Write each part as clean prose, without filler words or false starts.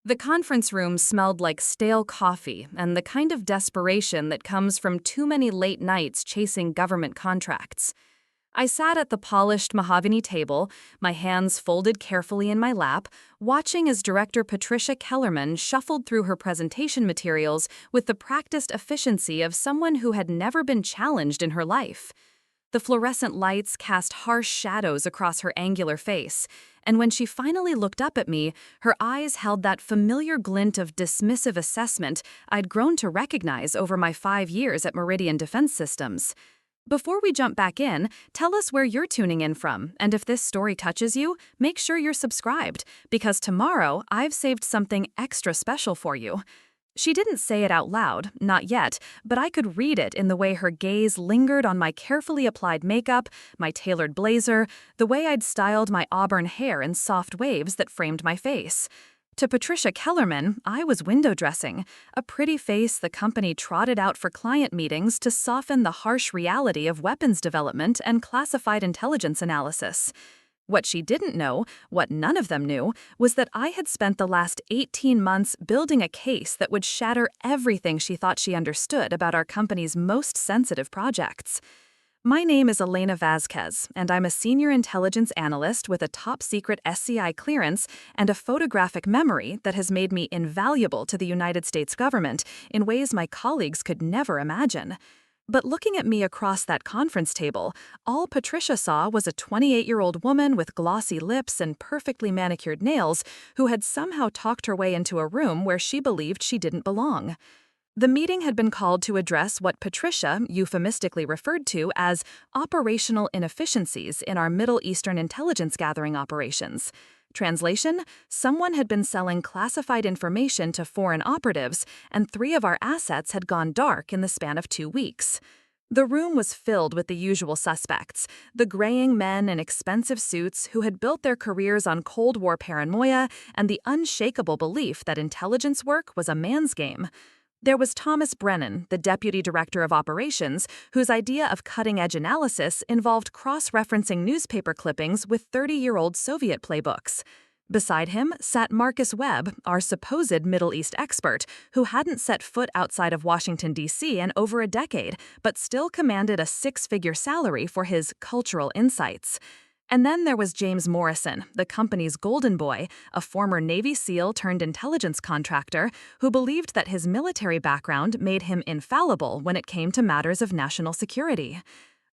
The conference room smelled like stale coffee and the kind of desperation that comes from too many late nights chasing government contracts. I sat at the polished mahogany table, my hands folded carefully in my lap, watching as Director Patricia Kellerman shuffled through her presentation materials with the practiced efficiency of someone who had never been challenged in her life. The fluorescent lights cast harsh shadows across her angular face, and when she finally looked up at me, her eyes held that familiar glint of dismissive assessment I'd grown to recognize over my 5 years at Meridian Defense Systems. Before we jump back in, tell us where you're tuning in from, and if this story touches you, make sure you're subscribed, because tomorrow I've saved something extra special for you. She didn't say it out loud, not yet, but I could read it in the way her gaze lingered on my carefully applied makeup, my tailored blazer, the way I'd styled my auburn hair in soft waves that framed my face. To Patricia Kellerman, I was window dressing, a pretty face the company trotted out for client meetings to soften the harsh reality of weapons development and classified intelligence analysis. What she didn't know, what none of them knew, was that I had spent the last 18 months building a case that would shatter everything she thought she understood about our company's most sensitive projects. My name is Elena Vazquez, and I'm a senior intelligence analyst with a top-secret SCI clearance and a photographic memory that has made me invaluable to the United States government in ways my colleagues could never imagine. But looking at me across that conference table, all Patricia saw was a 28-year-old woman with glossy lips and perfectly manicured nails who had somehow talked her way into a room where she believed she didn't belong. The meeting had been called to address what Patricia euphemistically referred to as operational inefficiencies in our Middle Eastern intelligence gathering operations. Translation: someone had been selling classified information to foreign operatives, and 3 of our assets had gone dark in the span of 2 weeks. The room was filled with the usual suspects, the graying men in expensive suits who had built their careers on Cold War paranoia and the unshakable belief that intelligence work was a man's game. There was Thomas Brennan, the Deputy Director of Operations, whose idea of cutting-edge analysis involved cross-referencing newspaper clippings with 30-year-old Soviet playbooks. Beside him sat Marcus Webb, our supposed Middle East expert, who hadn't set foot outside of Washington, D.C. in over a decade, but still commanded a 6-figure salary for his cultural insights. And then there was James Morrison, the company's golden boy, a former Navy SEAL turned intelligence contractor who believed that his military background made him infallible when it came to matters of national security.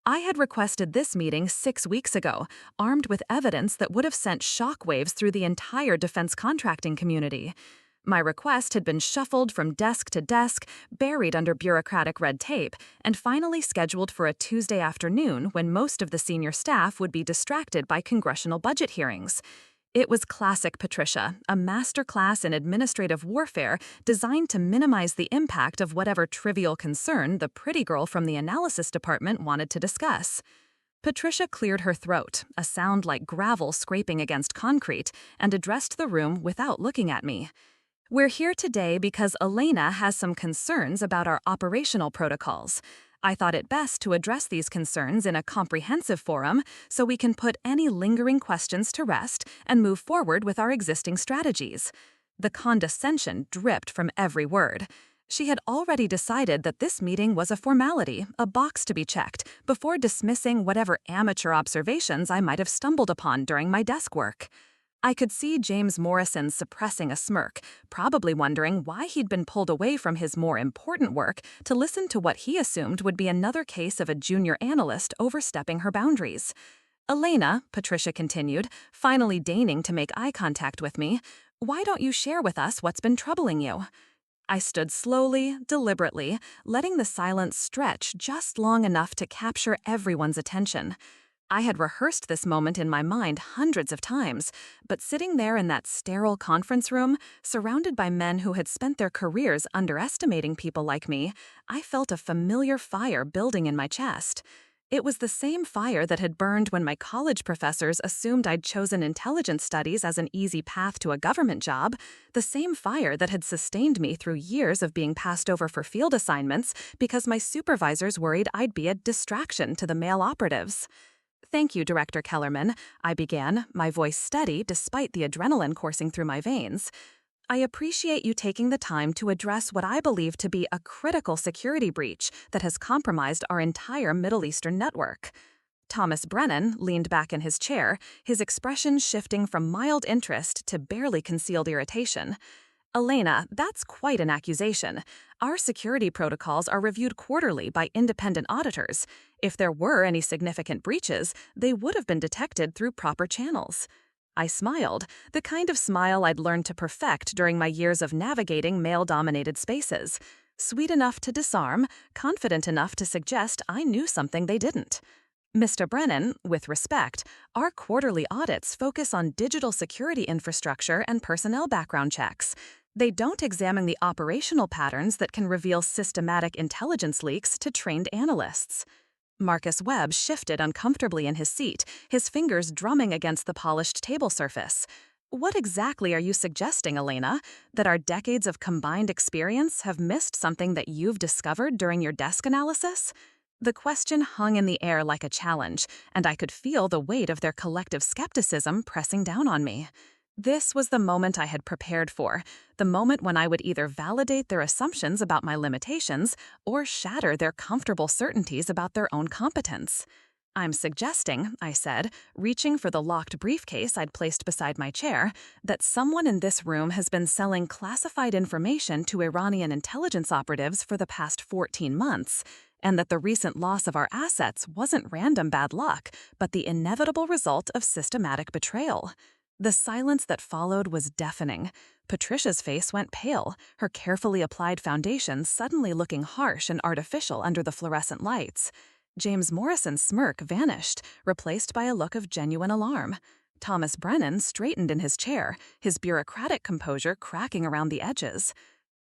I had requested this meeting 6 weeks ago, armed with evidence that would have sent shockwaves through the entire defense contracting community. My request had been shuffled from desk to desk, buried under bureaucratic red tape, and finally scheduled for a Tuesday afternoon when most of the senior staff would be distracted by congressional budget hearings. It was classic Patricia, a masterclass in administrative warfare designed to minimize the impact of whatever trivial concern the pretty girl from the analysis department wanted to discuss. Patricia cleared her throat, a sound like gravel scraping against concrete, and addressed the room without looking at me. We're here today because Elena has some concerns about our operational protocols. I thought it best to address these concerns in a comprehensive forum so we can put any lingering questions to rest and move forward with our existing strategies. The condescension dripped from every word. She had already decided that this meeting was a formality, a box to be checked, before dismissing whatever amateur observations I might have stumbled upon during my desk work. I could see James Morrison suppressing a smirk, probably wondering why he'd been pulled away from his more important work to listen to what he assumed would be another case of a junior analyst overstepping her boundaries. Elena, Patricia continued, finally deigning to make eye contact with me, why don't you share with us what's been troubling you? I stood slowly, deliberately, letting the silence stretch just long enough to capture everyone's attention. I had rehearsed this moment in my mind hundreds of times, but sitting there in that sterile conference room, surrounded by men who had spent their careers underestimating people like me, I felt a familiar fire building in my chest. It was the same fire that had burned when my college professors assumed I'd chosen intelligence studies as an easy path to a government job, the same fire that had sustained me through years of being passed over for field assignments because my supervisors worried I'd be a distraction to the male operatives. Thank you, Director Kellerman, I began, my voice steady despite the adrenaline coursing through my veins. I appreciate you taking the time to address what I believe to be a critical security breach that has compromised our entire Middle Eastern network. Thomas Brennan leaned back in his chair, his expression shifting from mild interest to barely concealed irritation. Elena, that's quite an accusation. Our security protocols are reviewed quarterly by independent auditors. If there were any significant breaches, they would have been detected through proper channels. I smiled, the kind of smile I'd learned to perfect during my years of navigating male-dominated spaces. Sweet enough to disarm, confident enough to suggest I knew something they didn't. Mr. Brennan, with respect, our quarterly audits focus on digital security infrastructure and personnel background checks. They don't examine the operational patterns that can reveal systematic intelligence leaks to trained analysts. Marcus Webb shifted uncomfortably in his seat, his fingers drumming against the polished table surface. What exactly are you suggesting, Elena? That our decades of combined experience have missed something that you've discovered during your desk analysis? The question hung in the air like a challenge, and I could feel the weight of their collective skepticism pressing down on me. This was the moment I had prepared for, the moment when I would either validate their assumptions about my limitations or shatter their comfortable certainties about their own competence. I'm suggesting, I said, reaching for the locked briefcase I'd placed beside my chair, that someone in this room has been selling classified information to Iranian intelligence operatives for the past 14 months, and that the recent loss of our assets wasn't random bad luck, but the inevitable result of systematic betrayal. The silence that followed was deafening. Patricia's face went pale, her carefully applied foundation suddenly looking harsh and artificial under the fluorescent lights. James Morrison's smirk vanished, replaced by a look of genuine alarm. Thomas Brennan straightened in his chair, his bureaucratic composure cracking around the edges.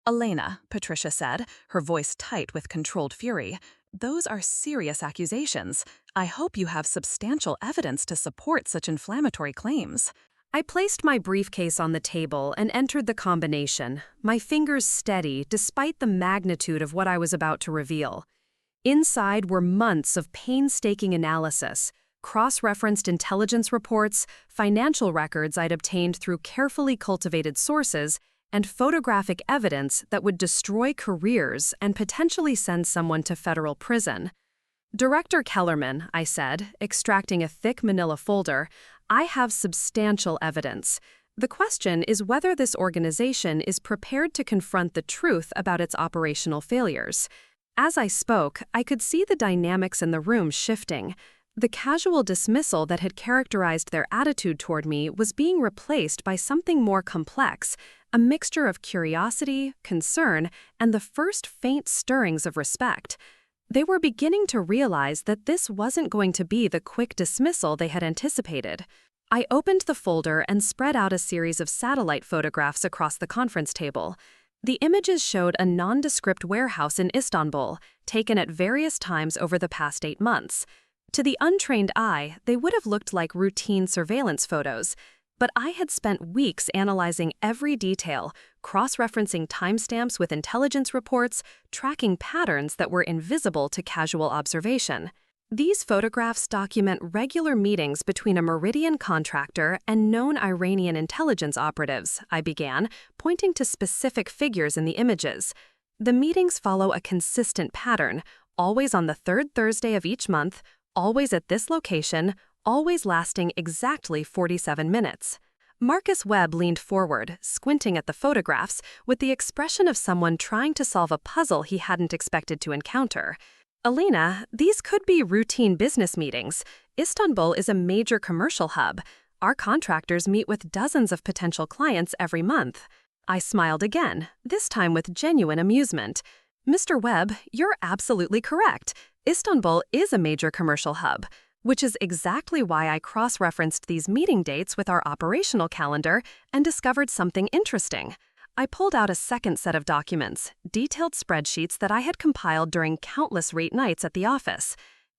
"Elena," Patricia said, her voice tight with controlled fury, "those are serious accusations. I hope you have substantial evidence to support such inflammatory claims." I placed my briefcase on the table and entered the combination, my fingers steady despite the magnitude of what I was about to reveal. Inside were months of painstaking analysis, cross-referenced intelligence reports, financial records I'd obtained through carefully cultivated sources, and photographic evidence that would destroy careers and potentially send someone to federal prison. "Director Kellerman," I said, extracting a thick manila folder, "I have substantial evidence. The question is whether this organization is prepared to confront the truth about its operational failures." As I spoke, I could see the dynamics in the room shifting. The casual dismissal that had characterized their attitude toward me was being replaced by something more complex, a mixture of curiosity, concern, and the first faint stirrings of respect. They were beginning to realize that this wasn't going to be the quick dismissal they had anticipated. I opened the folder and spread out a series of satellite photographs across the conference table. The images showed a nondescript warehouse in Istanbul, taken at various times over the past 8 months. To the untrained eye, they would have looked like routine surveillance photos, but I had spent weeks analyzing every detail, cross-referencing timestamps with intelligence reports, tracking patterns that were invisible to casual observation. These photographs document regular meetings between a Meridian contractor and known Iranian intelligence operatives, I began, pointing to specific figures in the images. The meetings follow a consistent pattern, always on the third Thursday of each month, always at this location, always lasting exactly 47 minutes. Marcus Webb leaned forward, squinting at the photographs, with the expression of someone trying to solve a puzzle he hadn't expected to encounter. "Elena, these could be routine business meetings. Istanbul is a major commercial hub. Our contractors meet with dozens of potential clients every month." I smiled again, this time with genuine amusement. "Mr. Webb, you're absolutely correct. Istanbul is a major commercial hub, which is exactly why I cross-referenced these meeting dates with our operational calendar and discovered something interesting. I pulled out a second set of documents, detailed spreadsheets that I had compiled during countless late nights at the office.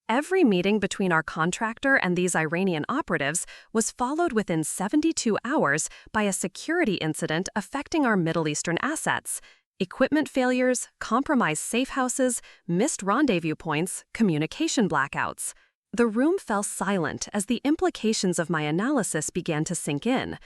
Every meeting between our contractor and these Iranian operatives was followed within 72 hours by a security incident affecting our Middle Eastern assets. Equipment failures, compromised safe houses, missed rendezvous points, communication blackouts. The room fell silent as the implications of my analysis began to sink in.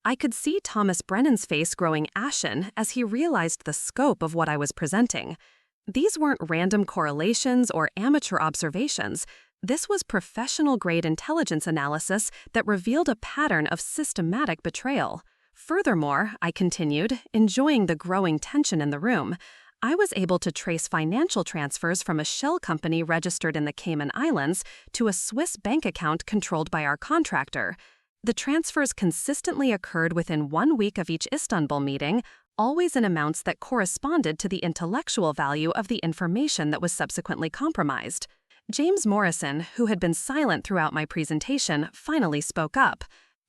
I could see Thomas Brennan's face growing ashen as he realized the scope of what I was presenting. These weren't random correlations or amateur observations. This was professional-grade intelligence analysis that revealed a pattern of systematic betrayal. Furthermore, I continued, enjoying the growing tension in the room, I was able to trace financial transfers from a shell company registered in the Cayman Islands to a Swiss bank account controlled by our contractor. The transfers consistently occurred within 1 week of each Istanbul meeting, always in amounts that corresponded to the intellectual value of the information that was subsequently compromised. James Morrison, who had been silent throughout my presentation, finally spoke up.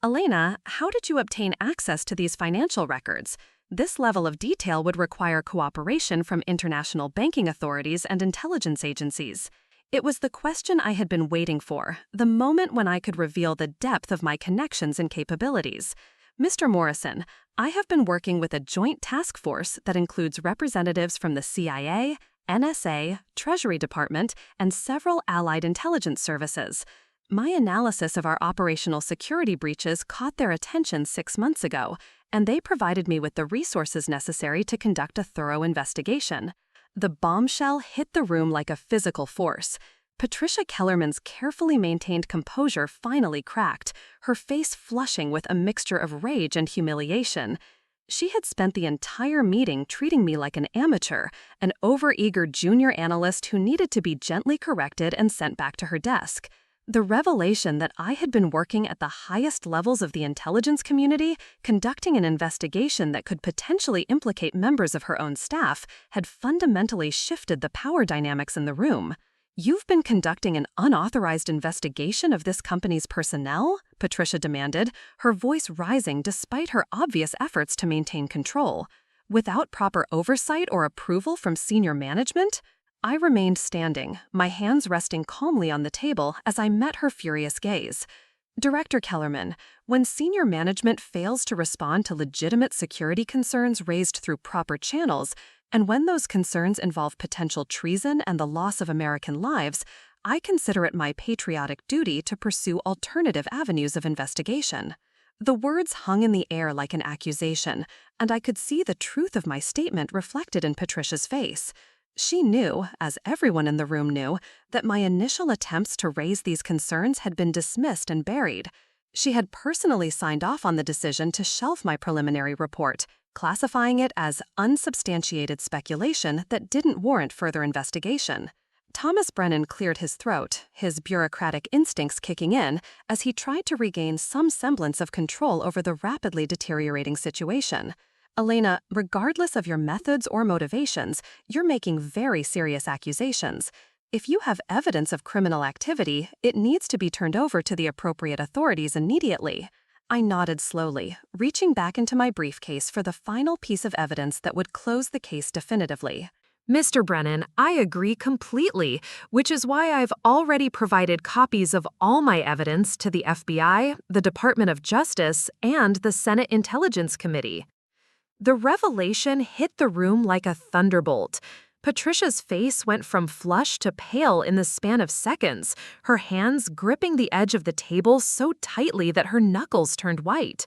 "Elena, how did you obtain access to these financial records? This level of detail would require cooperation from international banking authorities and intelligence agencies." It was the question I had been waiting for, the moment when I could reveal the depth of my connections and capabilities. "Mr. Morrison, I have been working with a joint task force that includes representatives from the CIA, NSA, Treasury Department, and several allied intelligence services. My analysis of our operational security breaches caught their attention 6 months ago, and they provided me with the resources necessary to conduct a thorough investigation." The bombshell hit the room like a physical force. Patricia Kellerman's carefully maintained composure finally cracked, her face flushing with a mixture of rage and humiliation. She had spent the entire meeting treating me like an amateur, an overeager junior analyst who needed to be gently corrected and sent back to her desk. The revelation that I had been working at the highest levels of the intelligence community, conducting an investigation that could potentially implicate members of her own staff, had fundamentally shifted the power dynamics in the room. "You've been conducting an unauthorized investigation of this company's personnel?" Patricia demanded, her voice rising despite her obvious efforts to maintain control. "Without proper oversight or approval from senior management?" I remained standing, my hands resting calmly on the table as I met her furious gaze. "Director Kellerman, when senior management fails to respond to legitimate security concerns raised through proper channels, and when those concerns involve potential treason and the loss of American lives, I consider it my patriotic duty to pursue alternative avenues of investigation." The words hung in the air like an accusation, and I could see the truth of my statement reflected in Patricia's face. She knew, as everyone in the room knew, that my initial attempts to raise these concerns had been dismissed and buried. She had personally signed off on the decision to shelve my preliminary report, classifying it as unsubstantiated speculation that didn't warrant further investigation. Thomas Brennan cleared his throat, his bureaucratic instincts kicking in, as he tried to regain some semblance of control over the rapidly deteriorating situation. "Elena, regardless of your methods or motivations, you're making very serious accusations. If you have evidence of criminal activity, it needs to be turned over to the appropriate authorities immediately." I nodded slowly, reaching back into my briefcase for the final piece of evidence that would close the case definitively. Mr. Brennan, I agree completely, which is why I've already provided copies of all my evidence to the FBI, the Department of Justice, and the Senate Intelligence Committee. The revelation hit the room like a thunderbolt. Patricia's face went from flush to pale in the span of seconds, her hands gripping the edge of the table so tightly that her knuckles turned white.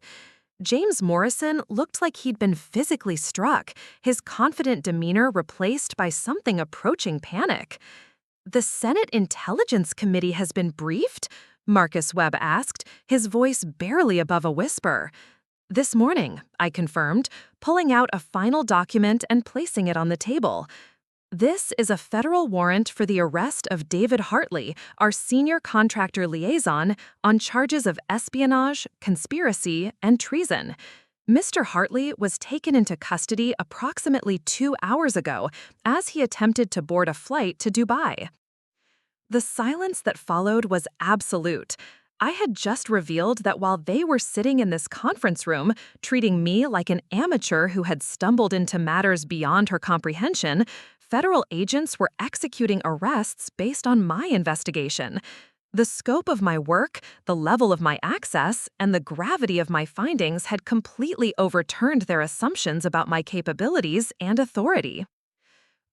James Morrison looked like he'd been physically struck, his confident demeanor replaced by something approaching panic. "The Senate Intelligence Committee has been briefed?" Marcus Webb asked, his voice barely above a whisper. "This morning," I confirmed, pulling out a final document and placing it on the table. "This is a federal warrant for the arrest of David Hartley, our senior contractor liaison, on charges of espionage, conspiracy, and treason. Mr. Hartley was taken into custody approximately 2 hours ago as he attempted to board a flight to Dubai." The silence that followed was absolute. I had just revealed that while they were sitting in this conference room, treating me like an amateur who had stumbled into matters beyond her comprehension, federal agents were executing arrests based on my investigation. The scope of my work, the level of my access, and the gravity of my findings had completely overturned their assumptions about my capabilities and authority.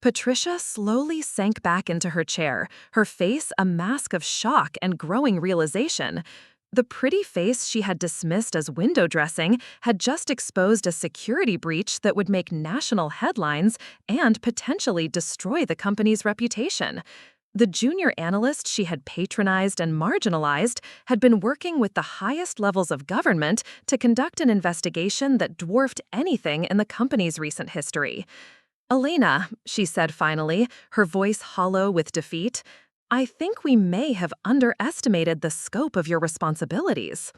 Patricia slowly sank back into her chair, her face a mask of shock and growing realization. The pretty face she had dismissed as window dressing had just exposed a security breach that would make national headlines and potentially destroy the company's reputation. The junior analyst she had patronized and marginalized had been working with the highest levels of government to conduct an investigation that dwarfed anything in the company's recent history. "Elena," she said finally, her voice hollow with defeat, "I think we may have underestimated the scope of your responsibilities."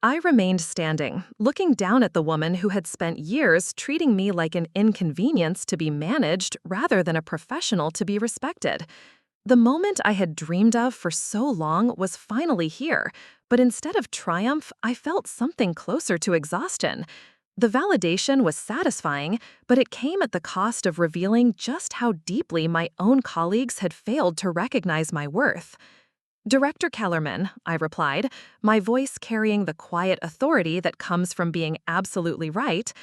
I remained standing, looking down at the woman who had spent years treating me like an inconvenience to be managed rather than a professional to be respected. The moment I had dreamed of for so long was finally here, but instead of triumph, I felt something closer to exhaustion. The validation was satisfying, but it came at the cost of revealing just how deeply my own colleagues had failed to recognize my worth. "Director Kellerman," I replied, my voice carrying the quiet authority that comes from being absolutely right,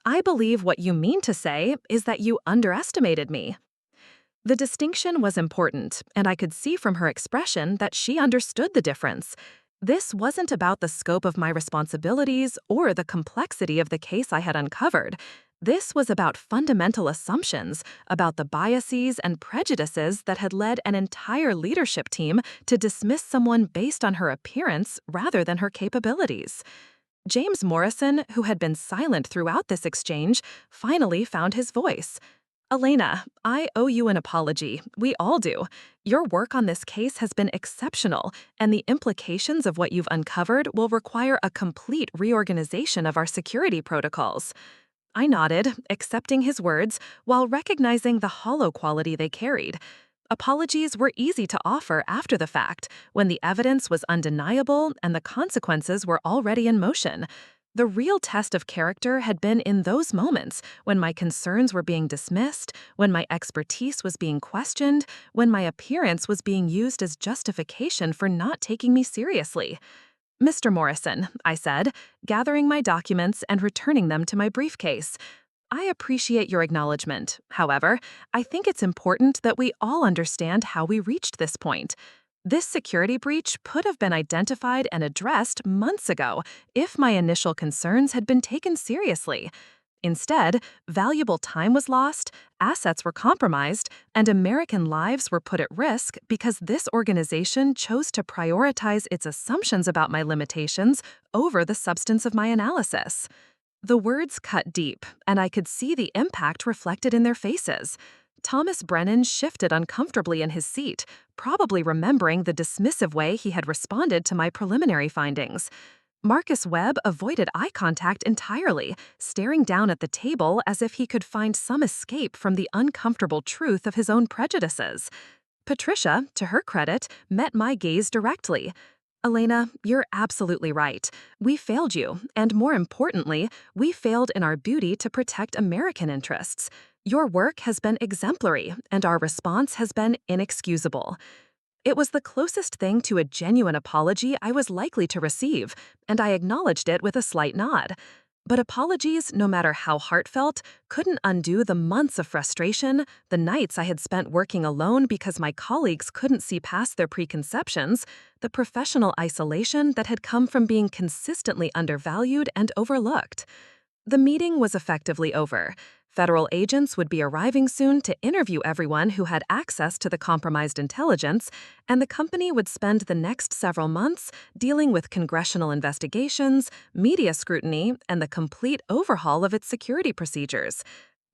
"I believe what you mean to say is that you underestimated me." The distinction was important, and I could see from her expression that she understood the difference. This wasn't about the scope of my responsibilities or the complexity of the case I had uncovered. This was about fundamental assumptions, about the biases and prejudices that had led an entire leadership team to dismiss someone based on her appearance rather than her capabilities. James Morrison, who had been silent throughout this exchange, finally found his voice. "Elena, I owe you an apology. We all do. Your work on this case has been exceptional, and the implications of what you've uncovered will require a complete reorganization of our security protocols." I nodded, accepting his words, while recognizing the hollow quality they carried. Apologies were easy to offer after the fact, when the evidence was undeniable and the consequences were already in motion. The real test of character had been in those moments when my concerns were being dismissed, when my expertise was being questioned, when my appearance was being used as justification for not taking me seriously. "Mr. Morrison," I said, gathering my documents and returning them to my briefcase, "I appreciate your acknowledgement. However, I think it's important that we all understand how we reached this point. This security breach could have been identified and addressed months ago if my initial concerns had been taken seriously. Instead, valuable time was lost, assets were compromised, and American lives were put at risk because this organization chose to prioritize its assumptions about my limitations over the substance of my analysis." The words cut deep, and I could see the impact reflected in their faces. Thomas Brennan shifted uncomfortably in his seat, probably remembering the dismissive way he had responded to my preliminary findings. Marcus Webb avoided eye contact entirely, staring down at the table as if he could find some escape from the uncomfortable truth of his own prejudices. Patricia, to her credit, met my gaze directly. "Elena, you're absolutely right. We failed you, and more importantly, we failed in our duty to protect American interests. Your work has been exemplary, and our response has been inexcusable." It was the closest thing to a genuine apology I was likely to receive, and I acknowledged it with a slight nod. But apologies, no matter how heartfelt, couldn't undo the months of frustration, the nights I had spent working alone because my colleagues couldn't see past their preconceptions, the professional isolation that had come from being consistently undervalued and overlooked. The meeting was effectively over. Federal agents would be arriving soon to interview everyone who had access to the compromised intelligence, and the company would spend the next several months dealing with congressional investigations, media scrutiny, and the complete overhaul of its security procedures.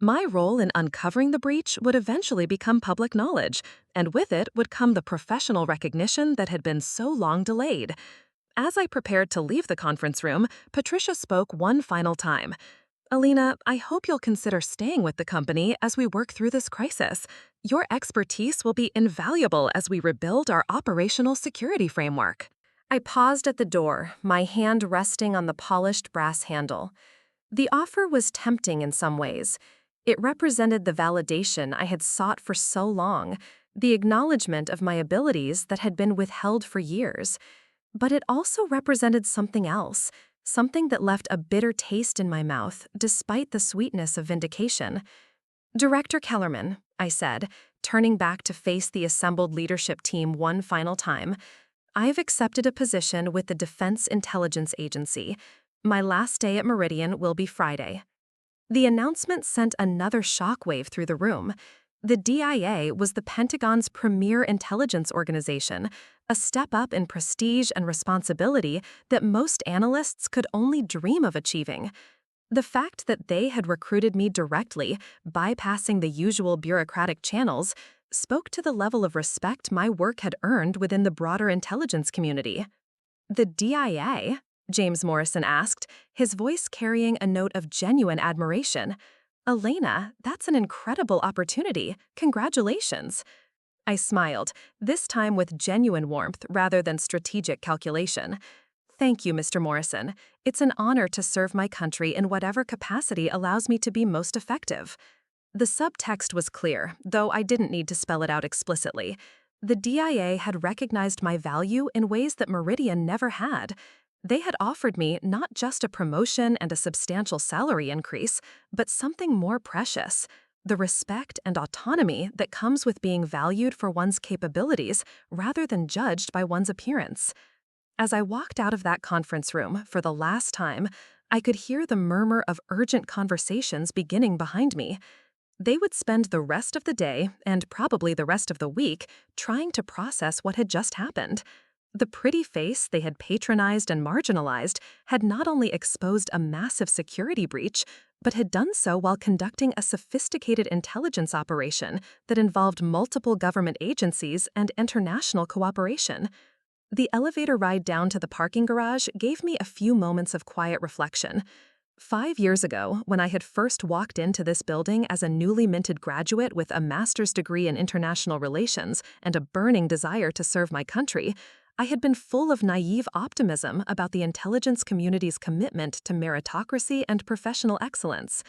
My role in uncovering the breach would eventually become public knowledge, and with it would come the professional recognition that had been so long delayed. As I prepared to leave the conference room, Patricia spoke one final time. "Elena, I hope you'll consider staying with the company as we work through this crisis. Your expertise will be invaluable as we rebuild our operational security framework." I paused at the door, my hand resting on the polished brass handle. The offer was tempting in some ways. It represented the validation I had sought for so long, the acknowledgement of my abilities that had been withheld for years. But it also represented something else, something that left a bitter taste in my mouth, despite the sweetness of vindication. "Director Kellerman," I said, turning back to face the assembled leadership team one final time, I've accepted a position with the Defense Intelligence Agency. My last day at Meridian will be Friday. The announcement sent another shockwave through the room. The DIA was the Pentagon's premier intelligence organization, a step up in prestige and responsibility that most analysts could only dream of achieving. The fact that they had recruited me directly, bypassing the usual bureaucratic channels, spoke to the level of respect my work had earned within the broader intelligence community. "The DIA?" James Morrison asked, his voice carrying a note of genuine admiration. "Elena, that's an incredible opportunity. Congratulations." I smiled, this time with genuine warmth rather than strategic calculation. "Thank you, Mr. Morrison. It's an honor to serve my country in whatever capacity allows me to be most effective." The subtext was clear, though I didn't need to spell it out explicitly. The DIA had recognized my value in ways that Meridian never had. They had offered me not just a promotion and a substantial salary increase, but something more precious: the respect and autonomy that comes with being valued for one's capabilities rather than judged by one's appearance. As I walked out of that conference room for the last time, I could hear the murmur of urgent conversations beginning behind me. They would spend the rest of the day, and probably the rest of the week, trying to process what had just happened. The pretty face they had patronized and marginalized had not only exposed a massive security breach, but had done so while conducting a sophisticated intelligence operation that involved multiple government agencies and international cooperation. The elevator ride down to the parking garage gave me a few moments of quiet reflection. 5 years ago, when I had first walked into this building as a newly minted graduate with a master's degree in international relations and a burning desire to serve my country, I had been full of naive optimism about the intelligence community's commitment to meritocracy and professional excellence.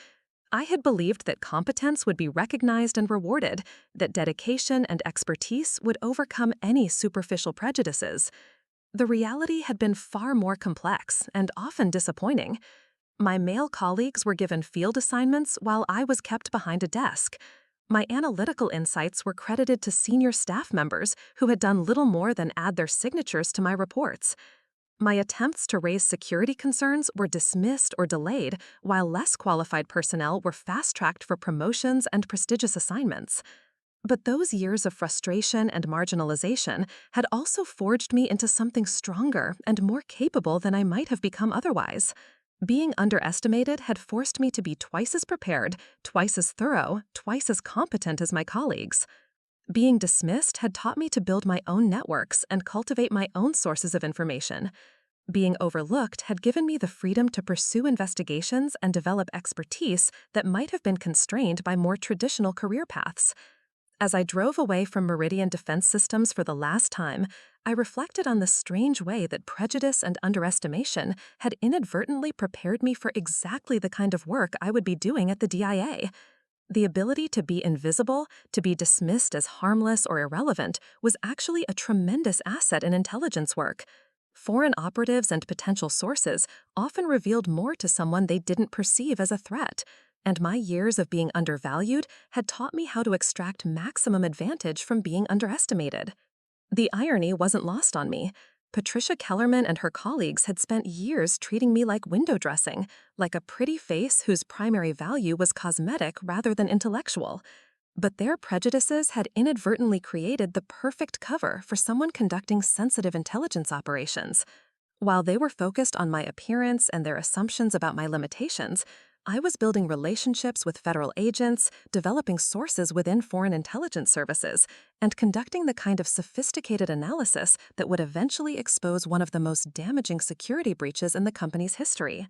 I had believed that competence would be recognized and rewarded, that dedication and expertise would overcome any superficial prejudices. The reality had been far more complex and often disappointing. My male colleagues were given field assignments while I was kept behind a desk. My analytical insights were credited to senior staff members who had done little more than add their signatures to my reports. My attempts to raise security concerns were dismissed or delayed, while less qualified personnel were fast-tracked for promotions and prestigious assignments. But those years of frustration and marginalization had also forged me into something stronger and more capable than I might have become otherwise. Being underestimated had forced me to be twice as prepared, twice as thorough, twice as competent as my colleagues. Being dismissed had taught me to build my own networks and cultivate my own sources of information. Being overlooked had given me the freedom to pursue investigations and develop expertise that might have been constrained by more traditional career paths. As I drove away from Meridian Defense Systems for the last time, I reflected on the strange way that prejudice and underestimation had inadvertently prepared me for exactly the kind of work I would be doing at the DIA. The ability to be invisible, to be dismissed as harmless or irrelevant, was actually a tremendous asset in intelligence work. Foreign operatives and potential sources often revealed more to someone they didn't perceive as a threat, and my years of being undervalued had taught me how to extract maximum advantage from being underestimated. The irony wasn't lost on me. Patricia Kellerman and her colleagues had spent years treating me like window dressing, like a pretty face whose primary value was cosmetic rather than intellectual. But their prejudices had inadvertently created the perfect cover for someone conducting sensitive intelligence operations. While they were focused on my appearance and their assumptions about my limitations, I was building relationships with federal agents, developing sources within foreign intelligence services, and conducting the kind of sophisticated analysis that would eventually expose one of the most damaging security breaches in the company's history.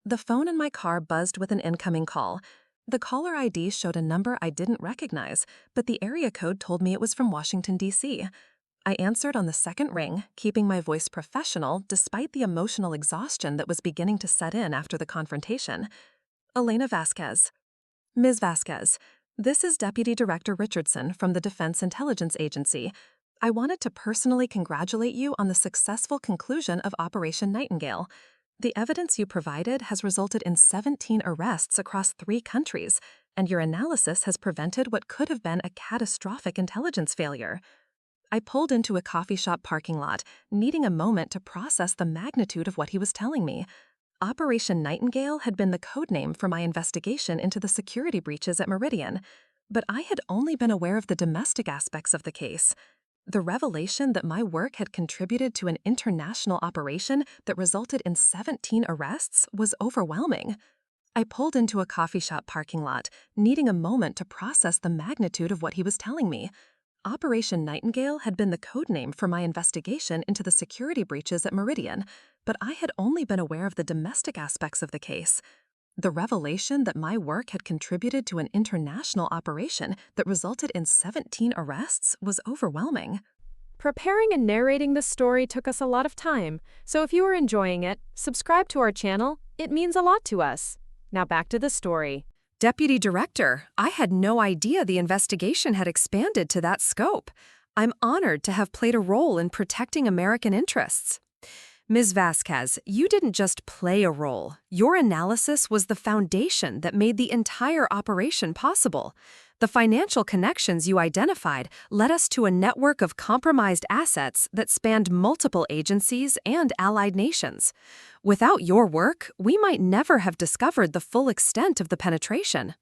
The phone in my car buzzed with an incoming call. The caller ID showed a number I didn't recognize, but the area code told me it was from Washington, D.C. I answered on the second ring, keeping my voice professional despite the emotional exhaustion that was beginning to set in after the confrontation. "Elena Vasquez." "Ms. Vasquez, this is Deputy Director Richardson from the Defense Intelligence Agency. I wanted to personally congratulate you on the successful conclusion of Operation Nightingale. The evidence you provided has resulted in 17 arrests across 3 countries, and your analysis has prevented what could have been a catastrophic intelligence failure." I pulled into a coffee shop parking lot, needing a moment to process the magnitude of what he was telling me. Operation Nightingale had been the codename for my investigation into the security breaches at Meridian, but I had only been aware of the domestic aspects of the case. The revelation that my work had contributed to an international operation that resulted in 17 arrests was overwhelming. I pulled into a coffee shop parking lot, needing a moment to process the magnitude of what he was telling me. Operation Nightingale had been the codename for my investigation into the security breaches at Meridian, but I had only been aware of the domestic aspects of the case. The revelation that my work had contributed to an international operation that resulted in 17 arrests was overwhelming. Preparing and narrating this story took us a lot of time, so if you are enjoying it, subscribe to our channel. It means a lot to us. Now back to the story. Deputy Director, I had no idea the investigation had expanded to that scope. I'm honored to have played a role in protecting American interests. Ms. Vasquez, you didn't just play a role. Your analysis was the foundation that made the entire operation possible. The financial connections you identified led us to a network of compromised assets that spanned multiple agencies and allied nations. Without your work, we might never have discovered the full extent of the penetration.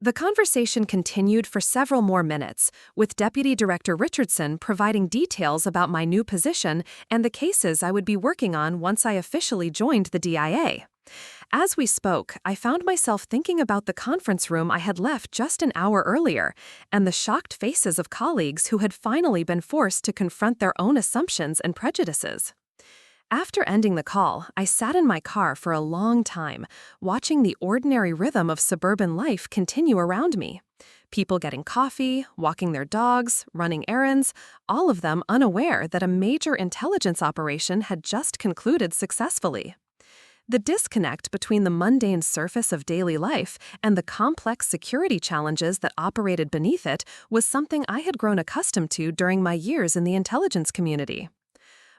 The conversation continued for several more minutes, with Deputy Director Richardson providing details about my new position and the cases I would be working on once I officially joined the DIA. As we spoke, I found myself thinking about the conference room I had left just an hour earlier, and the shocked faces of colleagues who had finally been forced to confront their own assumptions and prejudices. After ending the call, I sat in my car for a long time, watching the ordinary rhythm of suburban life continue around me. People getting coffee, walking their dogs, running errands, all of them unaware that a major intelligence operation had just concluded successfully. The disconnect between the mundane surface of daily life and the complex security challenges that operated beneath it was something I had grown accustomed to during my years in the intelligence community.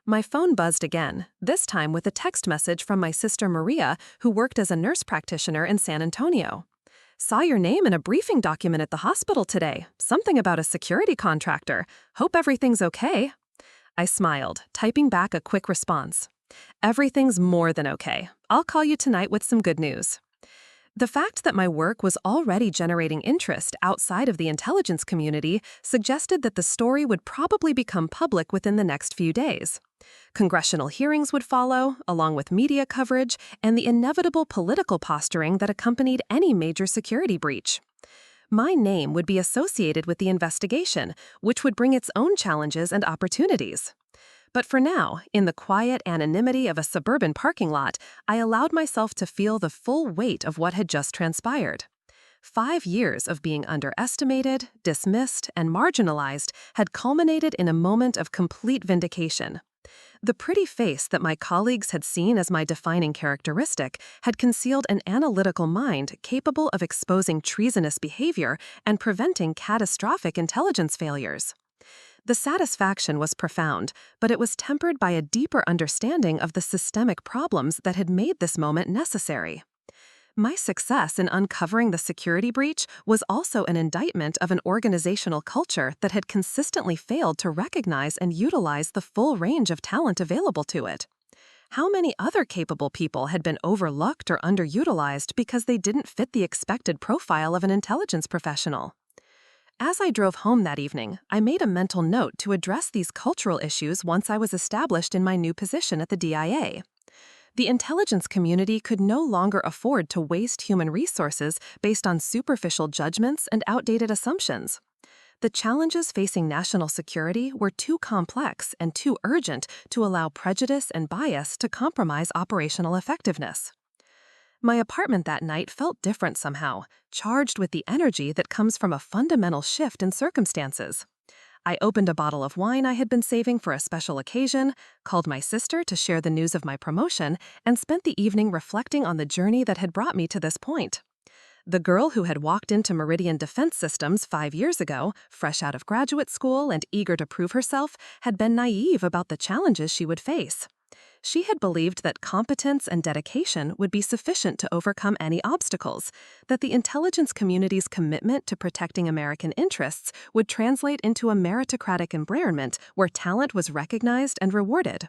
My phone buzzed again, this time with a text message from my sister Maria, who worked as a nurse practitioner in San Antonio. "Saw your name in a briefing document at the hospital today. Something about a security contractor. Hope everything's okay." I smiled, typing back a quick response. "Everything's more than okay. I'll call you tonight with some good news." The fact that my work was already generating interest outside of the intelligence community suggested that the story would probably become public within the next few days. Congressional hearings would follow, along with media coverage and the inevitable political posturing that accompanied any major security breach. My name would be associated with the investigation, which would bring its own challenges and opportunities. But for now, in the quiet anonymity of a suburban parking lot, I allowed myself to feel the full weight of what had just transpired. 5 years of being underestimated, dismissed, and marginalized had culminated in a moment of complete vindication. The pretty face that my colleagues had seen as my defining characteristic had concealed an analytical mind capable of exposing treasonous behavior and preventing catastrophic intelligence failures. The satisfaction was profound, but it was tempered by a deeper understanding of the systemic problems that had made this moment necessary. My success in uncovering the security breach was also an indictment of an organizational culture that had consistently failed to recognize and utilize the full range of talent available to it. How many other capable people had been overlooked or underutilized because they didn't fit the expected profile of an intelligence professional? As I drove home that evening, I made a mental note to address these cultural issues once I was established in my new position at the DIA. The intelligence community could no longer afford to waste human resources based on superficial judgments and outdated assumptions. The challenges facing national security were too complex and too urgent to allow prejudice and bias to compromise operational effectiveness. My apartment that night felt different somehow, charged with the energy that comes from a fundamental shift in circumstances. I opened a bottle of wine I had been saving for a special occasion, called my sister to share the news of my promotion, and spent the evening reflecting on the journey that had brought me to this point. The girl who had walked into Meridian Defense Systems 5 years ago, fresh out of graduate school and eager to prove herself, had been naive about the challenges she would face. She had believed that competence and dedication would be sufficient to overcome any obstacles, that the intelligence community's commitment to protecting American interests would translate into a meritocratic environment where talent was recognized and rewarded.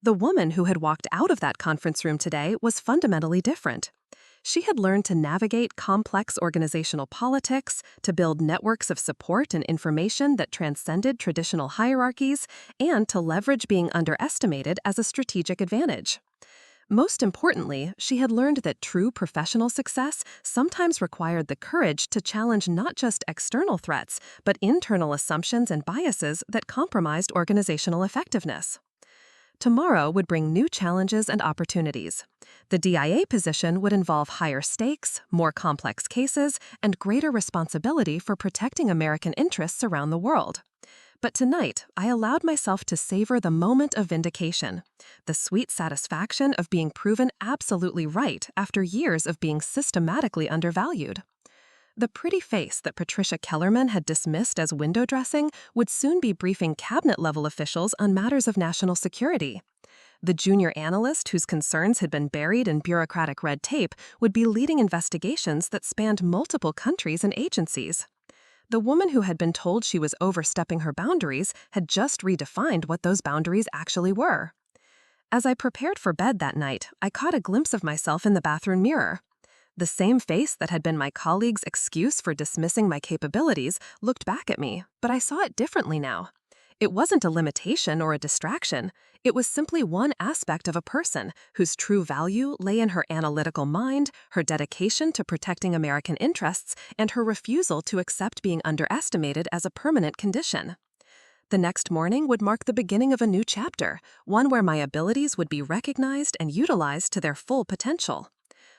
The woman who had walked out of that conference room today was fundamentally different. She had learned to navigate complex organizational politics, to build networks of support and information that transcended traditional hierarchies, and to leverage being underestimated as a strategic advantage. Most importantly, she had learned that true professional success sometimes required the courage to challenge not just external threats, but internal assumptions and biases that compromised organizational effectiveness. Tomorrow would bring new challenges and opportunities. The DIA position would involve higher stakes, more complex cases, and greater responsibility for protecting American interests around the world. But tonight, I allowed myself to savor the moment of vindication, the sweet satisfaction of being proven absolutely right after years of being systematically undervalued. The pretty face that Patricia Kellerman had dismissed as window dressing would soon be briefing cabinet-level officials on matters of national security. The junior analyst whose concerns had been buried in bureaucratic red tape would be leading investigations that spanned multiple countries and agencies. The woman who had been told she was overstepping her boundaries had just redefined what those boundaries actually were. As I prepared for bed that night, I caught a glimpse of myself in the bathroom mirror. The same face that had been my colleague's excuse for dismissing my capabilities looked back at me, but I saw it differently now. It wasn't a limitation or a distraction. It was simply one aspect of a person whose true value lay in her analytical mind, her dedication to protecting American interests, and her refusal to accept being underestimated as a permanent condition. The next morning would mark the beginning of a new chapter, one where my abilities would be recognized and utilized to their full potential.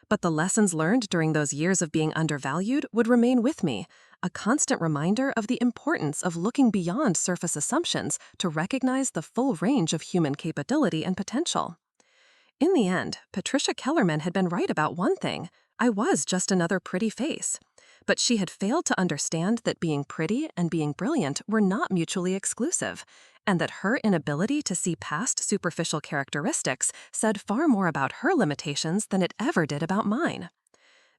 But the lessons learned during those years of being undervalued would remain with me, a constant reminder of the importance of looking beyond surface assumptions to recognize the full range of human capability and potential. In the end, Patricia Kellerman had been right about one thing: I was just another pretty face. But she had failed to understand that being pretty and being brilliant were not mutually exclusive, and that her inability to see past superficial characteristics said far more about her limitations than it ever did about mine.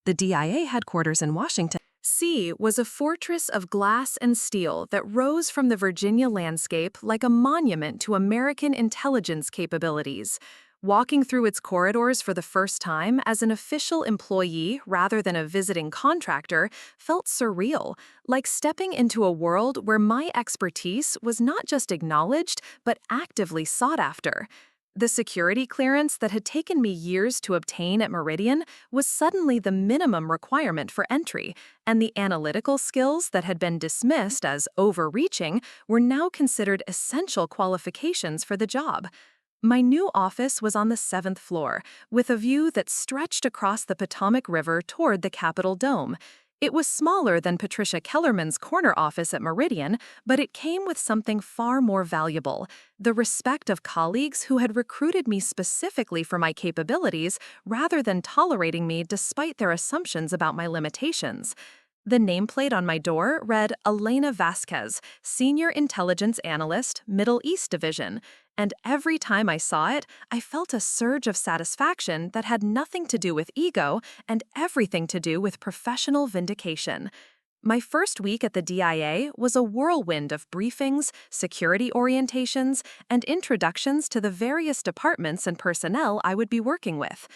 The DIA headquarters in Washington C was a fortress of glass and steel that rose from the Virginia landscape like a monument to American intelligence capabilities. Walking through its corridors for the first time as an official employee rather than a visiting contractor felt surreal, like stepping into a world where my expertise was not just acknowledged but actively sought after. The security clearance that had taken me years to obtain at Meridian was suddenly the minimum requirement for entry, and the analytical skills that had been dismissed as overreaching were now considered essential qualifications for the job. My new office was on the 7th floor, with a view that stretched across the Potomac River toward the Capitol Dome. It was smaller than Patricia Kellerman's corner office at Meridian, but it came with something far more valuable: the respect of colleagues who had recruited me specifically for my capabilities rather than tolerating me despite their assumptions about my limitations. The nameplate on my door read Elena Vasquez, Senior Intelligence Analyst, Middle East Division, and every time I saw it, I felt a surge of satisfaction that had nothing to do with ego and everything to do with professional vindication. My first week at the DIA was a whirlwind of briefings, security orientations, and introductions to the various departments and personnel I would be working with.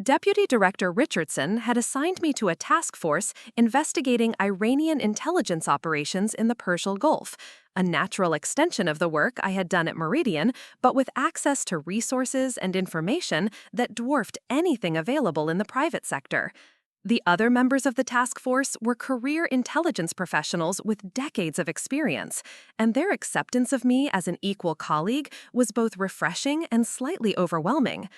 Deputy Director Richardson had assigned me to a task force investigating Iranian intelligence operations in the Persian Gulf, a natural extension of the work I had done at Meridian, but with access to resources and information that dwarfed anything available in the private sector. The other members of the task force were career intelligence professionals with decades of experience, and their acceptance of me as an equal colleague was both refreshing and slightly overwhelming.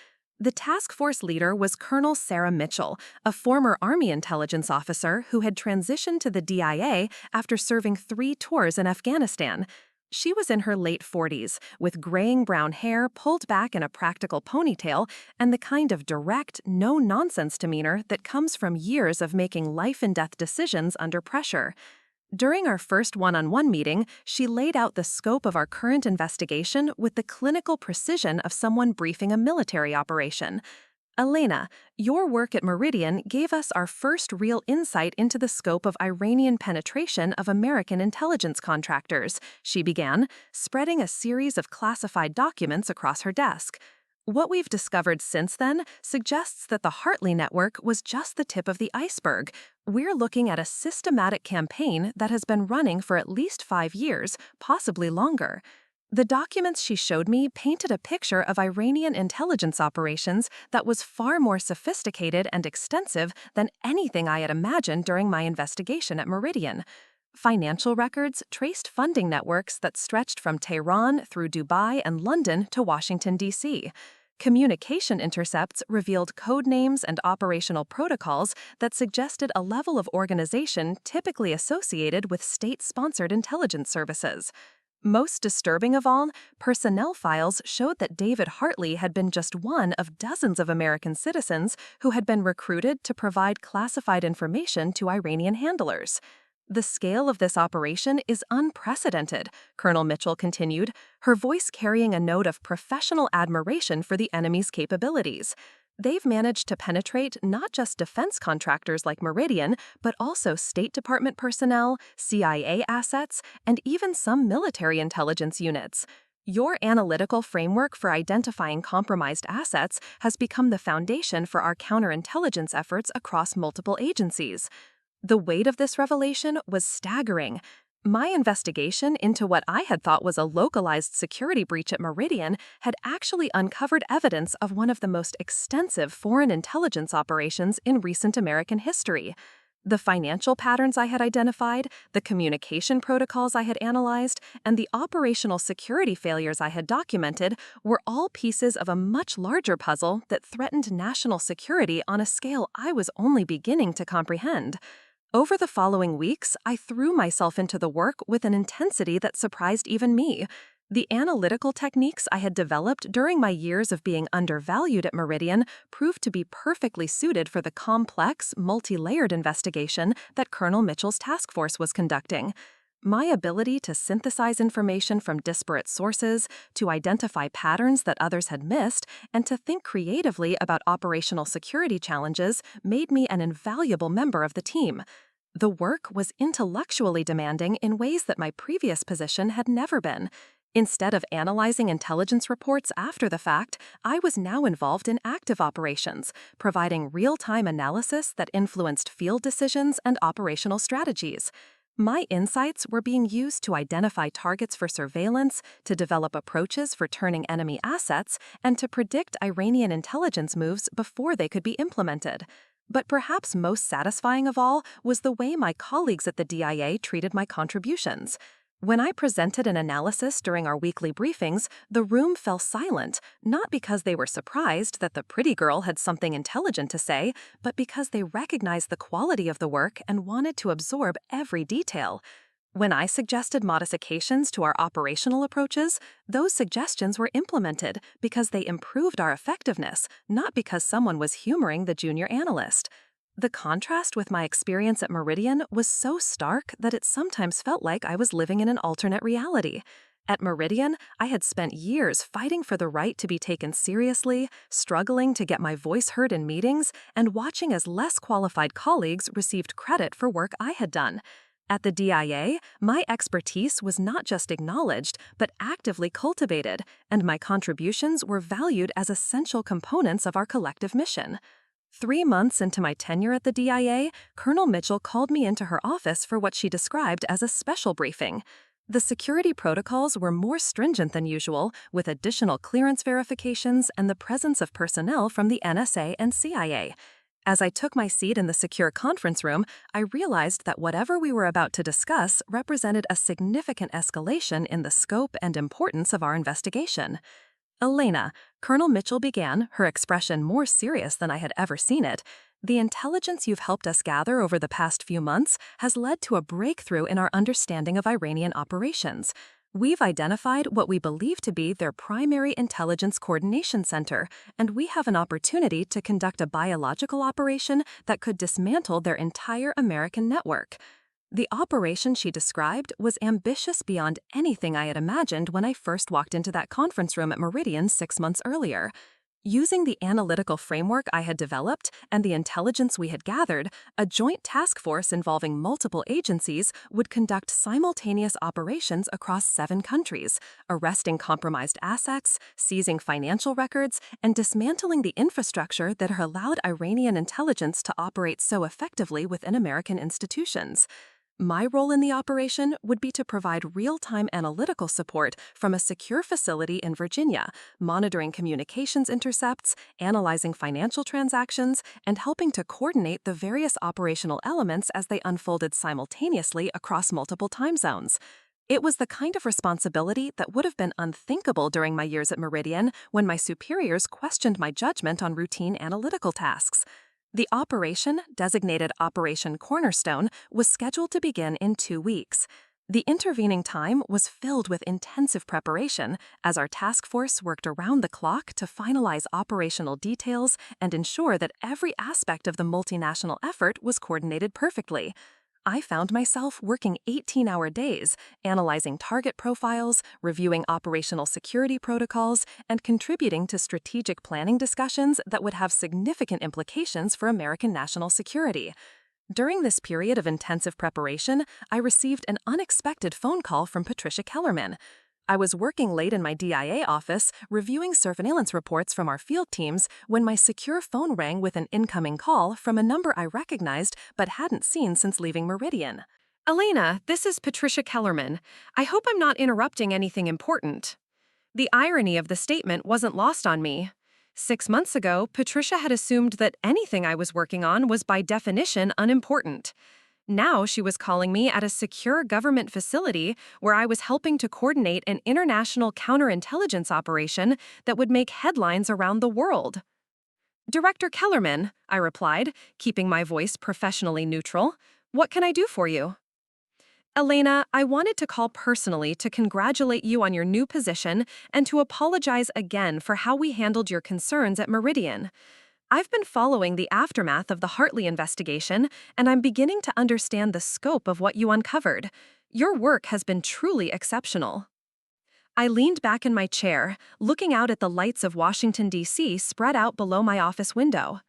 The task force leader was Colonel Sarah Mitchell, a former Army intelligence officer who had transitioned to the DIA after serving 3 tours in Afghanistan. She was in her late 40s, with graying brown hair pulled back in a practical ponytail and the kind of direct, no-nonsense demeanor that comes from years of making life-and-death decisions under pressure. During our first one-on-one meeting, she laid out the scope of our current investigation with the clinical precision of someone briefing a military operation. Elena, your work at Meridian gave us our first real insight into the scope of Iranian penetration of American intelligence contractors, she began, spreading a series of classified documents across her desk. What we've discovered since then suggests that the Hartley network was just the tip of the iceberg. We're looking at a systematic campaign that has been running for at least 5 years, possibly longer. The documents she showed me painted a picture of Iranian intelligence operations that was far more sophisticated and extensive than anything I had imagined during my investigation at Meridian. Financial records traced funding networks that stretched from Tehran through Dubai and London to Washington, D.C. Communication intercepts revealed code names and operational protocols that suggested a level of organization typically associated with state-sponsored intelligence services. Most disturbing of all, personnel files showed that David Hartley had been just one of dozens of American citizens who had been recruited to provide classified information to Iranian handlers. The scale of this operation is unprecedented, Colonel Mitchell continued, her voice carrying a note of professional admiration for the enemy's capabilities. They've managed to penetrate not just defense contractors like Meridian, but also State Department personnel, CIA assets, and even some military intelligence units. Your analytical framework for identifying compromised assets has become the foundation for our counterintelligence efforts across multiple agencies. The weight of this revelation was staggering. My investigation into what I had thought was a localized security breach at Meridian had actually uncovered evidence of one of the most extensive foreign intelligence operations in recent American history. The financial patterns I had identified, the communication protocols I had analyzed, and the operational security failures I had documented were all pieces of a much larger puzzle that threatened national security on a scale I was only beginning to comprehend. Over the following weeks, I threw myself into the work with an intensity that surprised even me. The analytical techniques I had developed during my years of being undervalued at Meridian proved to be perfectly suited for the complex, multi-layered investigation that Colonel Mitchell's task force was conducting. My ability to synthesize information from disparate sources, to identify patterns that others had missed, and to think creatively about operational security challenges made me an invaluable member of the team. The work was intellectually demanding in ways that my previous position had never been. Instead of analyzing intelligence reports after the fact, I was now involved in active operations, providing real-time analysis that influenced field decisions and operational strategies. My insights were being used to identify targets for surveillance, to develop approaches for turning enemy assets, and to predict Iranian intelligence moves before they could be implemented. But perhaps most satisfying of all was the way my colleagues at the DIA treated my contributions. When I presented an analysis during our weekly briefings, the room fell silent, not because they were surprised that the pretty girl had something intelligent to say, but because they recognized the quality of the work and wanted to absorb every detail. When I suggested modifications to our operational approaches, those suggestions were implemented because they improved our effectiveness, not because someone was humoring the junior analyst. The contrast with my experience at Meridian was so stark that it sometimes felt like I was living in an alternate reality. At Meridian, I had spent years fighting for the right to be taken seriously, struggling to get my voice heard in meetings, and watching as less qualified colleagues received credit for work I had done. At the DIA, my expertise was not just acknowledged, but actively cultivated, and my contributions were valued as essential components of our collective mission. 3 months into my tenure at the DIA, Colonel Mitchell called me into her office for what she described as a special briefing. The security protocols were more stringent than usual, with additional clearance verifications and the presence of personnel from the NSA and CIA. As I took my seat in the secure conference room, I realized that whatever we were about to discuss represented a significant escalation in the scope and importance of our investigation. Elena, Colonel Mitchell began, her expression more serious than I had ever seen it, the intelligence you've helped us gather over the past few months has led to a breakthrough in our understanding of Iranian operations. We've identified what we believe to be their primary intelligence coordination center, and we have an opportunity to conduct a biological operation that could dismantle their entire American network. The operation she described was ambitious beyond anything I had imagined when I first walked into that conference room at Meridian 6 months earlier. Using the analytical framework I had developed and the intelligence we had gathered, a joint task force involving multiple agencies would conduct simultaneous operations across 7 countries, arresting compromised assets, seizing financial records, and dismantling the infrastructure that had allowed Iranian intelligence to operate so effectively within American institutions. My role in the operation would be to provide real-time analytical support from a secure facility in Virginia, monitoring communications intercepts, analyzing financial transactions, and helping to coordinate the various operational elements as they unfolded simultaneously across multiple time zones. It was the kind of responsibility that would have been unthinkable during my years at Meridian when my superiors questioned my judgment on routine analytical tasks. The operation, designated Operation Cornerstone, was scheduled to begin in 2 weeks. The intervening time was filled with intensive preparation as our task force worked around the clock to finalize operational details and ensure that every aspect of the multinational effort was coordinated perfectly. I found myself working 18-hour days, analyzing target profiles, reviewing operational security protocols, and contributing to strategic planning discussions that would have significant implications for American national security. During this period of intensive preparation, I received an unexpected phone call from Patricia Kellerman. I was working late in my DIA office, reviewing surveillance reports from our field teams, when my secure phone rang with an incoming call from a number I recognized but hadn't seen since leaving Meridian. Elena, this is Patricia Kellerman. I hope I'm not interrupting anything important. The irony of the statement wasn't lost on me. 6 months ago, Patricia had assumed that anything I was working on was by definition unimportant. Now she was calling me at a secure government facility where I was helping to coordinate an international counterintelligence operation that would make headlines around the world. Director Kellerman, I replied, keeping my voice professionally neutral. What can I do for you? Elena, I wanted to call personally to congratulate you on your new position and to apologize again for how we handled your concerns at Meridian. I've been following the aftermath of the Hartley investigation, and I'm beginning to understand the scope of what you uncovered. Your work has been truly exceptional. I leaned back in my chair, looking out at the lights of Washington, D.C. spread out below my office window.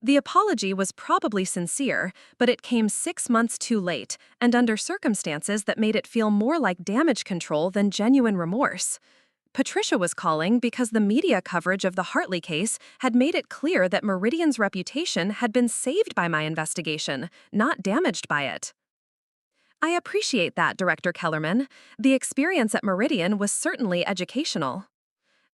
The apology was probably sincere, but it came 6 months too late, and under circumstances that made it feel more like damage control than genuine remorse. Patricia was calling because the media coverage of the Hartley case had made it clear that Meridian's reputation had been saved by my investigation, not damaged by it. I appreciate that, Director Kellerman. The experience at Meridian was certainly educational.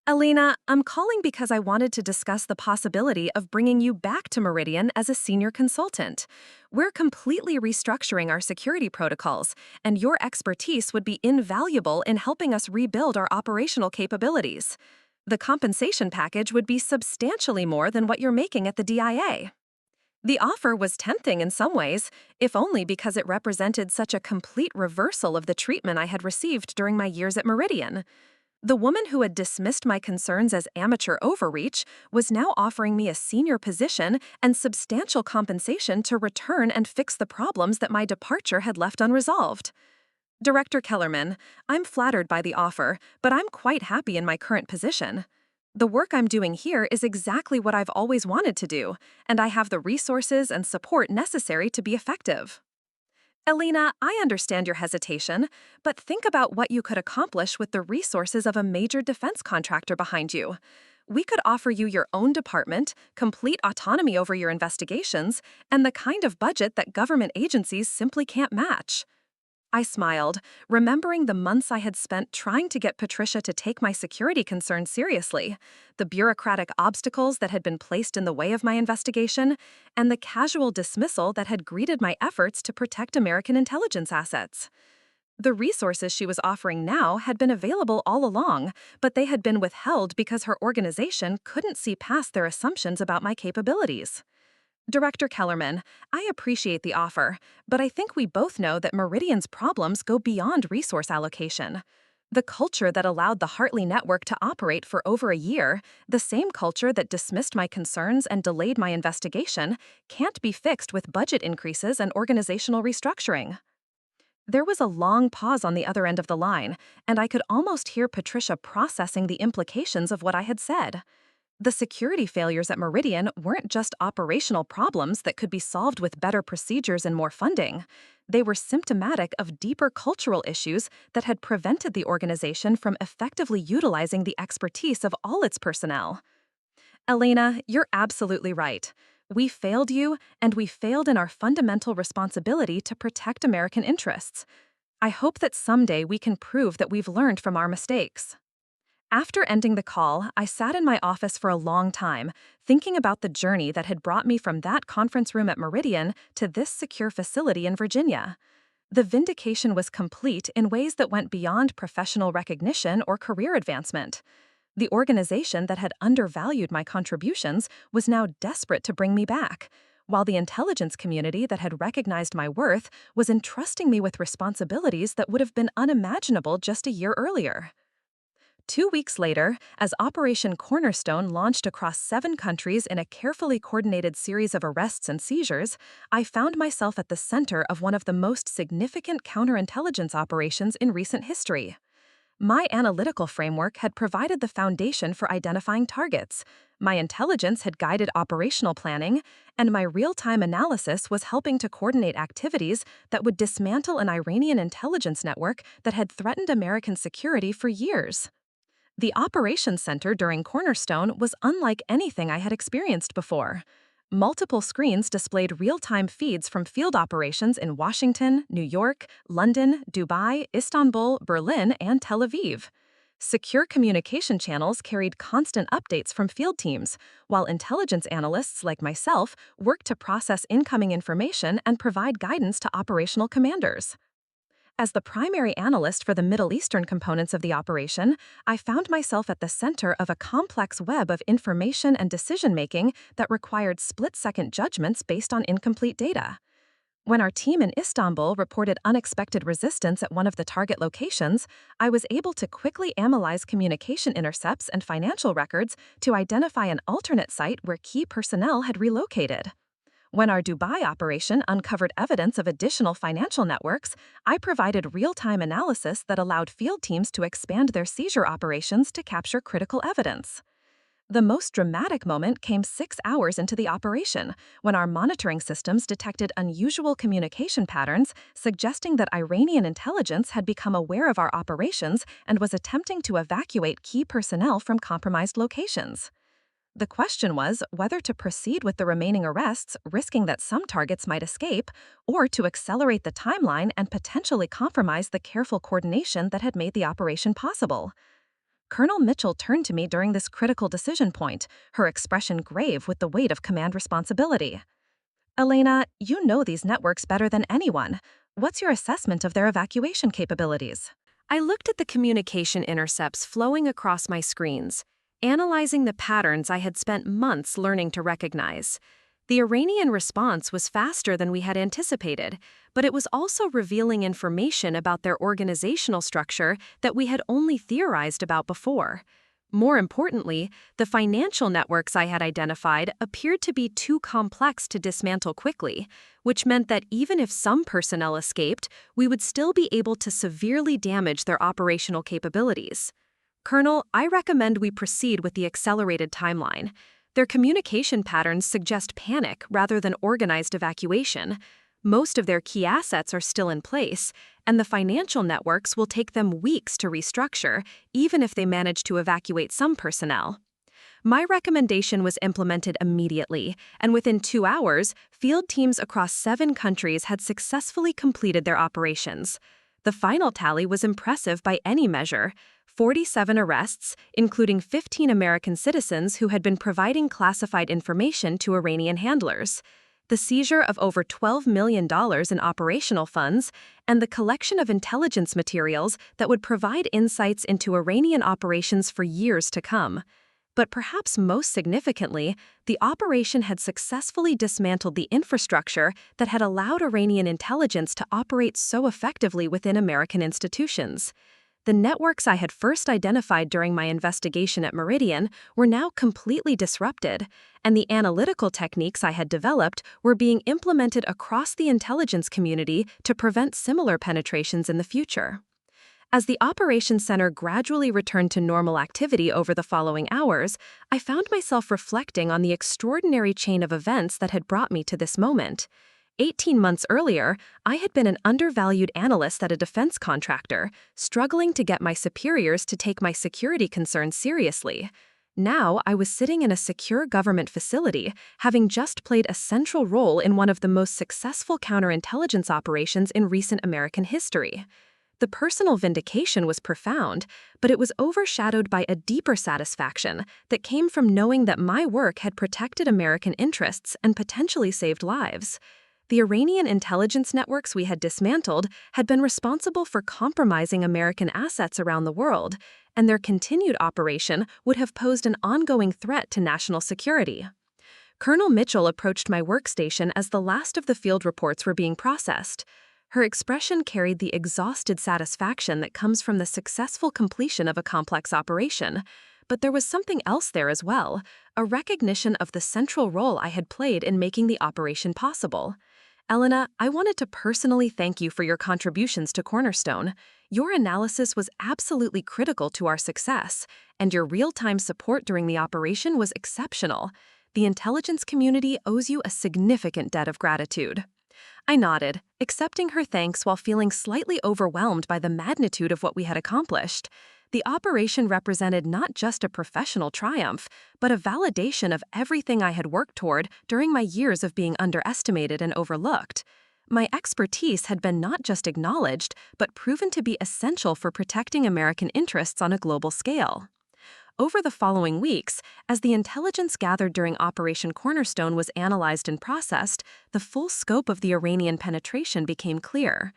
Elena, I'm calling because I wanted to discuss the possibility of bringing you back to Meridian as a senior consultant. We're completely restructuring our security protocols, and your expertise would be invaluable in helping us rebuild our operational capabilities. The compensation package would be substantially more than what you're making at the DIA. The offer was tempting in some ways, if only because it represented such a complete reversal of the treatment I had received during my years at Meridian. The woman who had dismissed my concerns as amateur overreach was now offering me a senior position and substantial compensation to return and fix the problems that my departure had left unresolved. Director Kellerman, I'm flattered by the offer, but I'm quite happy in my current position. The work I'm doing here is exactly what I've always wanted to do, and I have the resources and support necessary to be effective. Elena, I understand your hesitation, but think about what you could accomplish with the resources of a major defense contractor behind you. We could offer you your own department, complete autonomy over your investigations, and the kind of budget that government agencies simply can't match. I smiled, remembering the months I had spent trying to get Patricia to take my security concerns seriously, the bureaucratic obstacles that had been placed in the way of my investigation, and the casual dismissal that had greeted my efforts to protect American intelligence assets. The resources she was offering now had been available all along, but they had been withheld because her organization couldn't see past their assumptions about my capabilities. Director Kellerman, I appreciate the offer, but I think we both know that Meridian's problems go beyond resource allocation. The culture that allowed the Hartley network to operate for over a year, the same culture that dismissed my concerns and delayed my investigation, can't be fixed with budget increases and organizational restructuring. There was a long pause on the other end of the line, and I could almost hear Patricia processing the implications of what I had said. The security failures at Meridian weren't just operational problems that could be solved with better procedures and more funding. They were symptomatic of deeper cultural issues that had prevented the organization from effectively utilizing the expertise of all its personnel. Elena, you're absolutely right. We failed you, and we failed in our fundamental responsibility to protect American interests. I hope that someday we can prove that we've learned from our mistakes. After ending the call, I sat in my office for a long time, thinking about the journey that had brought me from that conference room at Meridian to this secure facility in Virginia. The vindication was complete in ways that went beyond professional recognition or career advancement. The organization that had undervalued my contributions was now desperate to bring me back, while the intelligence community that had recognized my worth was entrusting me with responsibilities that would have been unimaginable just a year earlier. 2 weeks later, as Operation Cornerstone launched across 7 countries in a carefully coordinated series of arrests and seizures, I found myself at the center of one of the most significant counterintelligence operations in recent history. My analytical framework had provided the foundation for identifying targets, my intelligence had guided operational planning, and my real-time analysis was helping to coordinate activities that would dismantle an Iranian intelligence network that had threatened American security for years. The operations center during Cornerstone was unlike anything I had experienced before. Multiple screens displayed real-time feeds from field operations in Washington, New York, London, Dubai, Istanbul, Berlin, and Tel Aviv. Secure communication channels carried constant updates from field teams, while intelligence analysts like myself worked to process incoming information and provide guidance to operational commanders. As the primary analyst for the Middle Eastern components of the operation, I found myself at the center of a complex web of information and decision-making that required split-second judgments based on incomplete data. When our team in Istanbul reported unexpected resistance at one of the target locations, I was able to quickly analyze communication intercepts and financial records to identify an alternate site where key personnel had relocated. When our Dubai operation uncovered evidence of additional financial networks, I provided real-time analysis that allowed field teams to expand their seizure operations to capture critical evidence. The most dramatic moment came 6 hours into the operation, when our monitoring systems detected unusual communication patterns suggesting that Iranian intelligence had become aware of our operations and was attempting to evacuate key personnel from compromised locations. The question was whether to proceed with the remaining arrests, risking that some targets might escape, or to accelerate the timeline and potentially compromise the careful coordination that had made the operation possible. Colonel Mitchell turned to me during this critical decision point, her expression grave with the weight of command responsibility. "Elena, you know these networks better than anyone. What's your assessment of their evacuation capabilities?" I looked at the communication intercepts flowing across my screens, analyzing the patterns I had spent months learning to recognize. The Iranian response was faster than we had anticipated, but it was also revealing information about their organizational structure that we had only theorized about before. More importantly, the financial networks I had identified appeared to be too complex to dismantle quickly, which meant that even if some personnel escaped, we would still be able to severely damage their operational capabilities. "Colonel, I recommend we proceed with the accelerated timeline. Their communication patterns suggest panic rather than organized evacuation. Most of their key assets are still in place, and the financial networks will take them weeks to restructure, even if they manage to evacuate some personnel." My recommendation was implemented immediately, and within 2 hours, field teams across 7 countries had successfully completed their operations. The final tally was impressive by any measure: 47 arrests, including 15 American citizens who had been providing classified information to Iranian handlers, the seizure of over $12 million in operational funds, and the collection of intelligence materials that would provide insights into Iranian operations for years to come. But perhaps most significantly, the operation had successfully dismantled the infrastructure that had allowed Iranian intelligence to operate so effectively within American institutions. The networks I had first identified during my investigation at Meridian were now completely disrupted, and the analytical techniques I had developed were being implemented across the intelligence community to prevent similar penetrations in the future. As the operations center gradually returned to normal activity over the following hours, I found myself reflecting on the extraordinary chain of events that had brought me to this moment. 18 months earlier, I had been an undervalued analyst at a defense contractor, struggling to get my superiors to take my security concerns seriously. Now, I was sitting in a secure government facility, having just played a central role in one of the most successful counterintelligence operations in recent American history. The personal vindication was profound, but it was overshadowed by a deeper satisfaction that came from knowing that my work had protected American interests and potentially saved lives. The Iranian intelligence networks we had dismantled had been responsible for compromising American assets around the world, and their continued operation would have posed an ongoing threat to national security. Colonel Mitchell approached my workstation as the last of the field reports were being processed. Her expression carried the exhausted satisfaction that comes from the successful completion of a complex operation. But there was something else there as well, a recognition of the central role I had played in making the operation possible. Elena, I wanted to personally thank you for your contributions to Cornerstone. Your analysis was absolutely critical to our success, and your real-time support during the operation was exceptional. The intelligence community owes you a significant debt of gratitude. I nodded, accepting her thanks while feeling slightly overwhelmed by the magnitude of what we had accomplished. The operation represented not just a professional triumph, but a validation of everything I had worked toward during my years of being underestimated and overlooked. My expertise had been not just acknowledged, but proven to be essential for protecting American interests on a global scale. Over the following weeks, as the intelligence gathered during Operation Cornerstone was analyzed and processed, the full scope of the Iranian penetration became clear.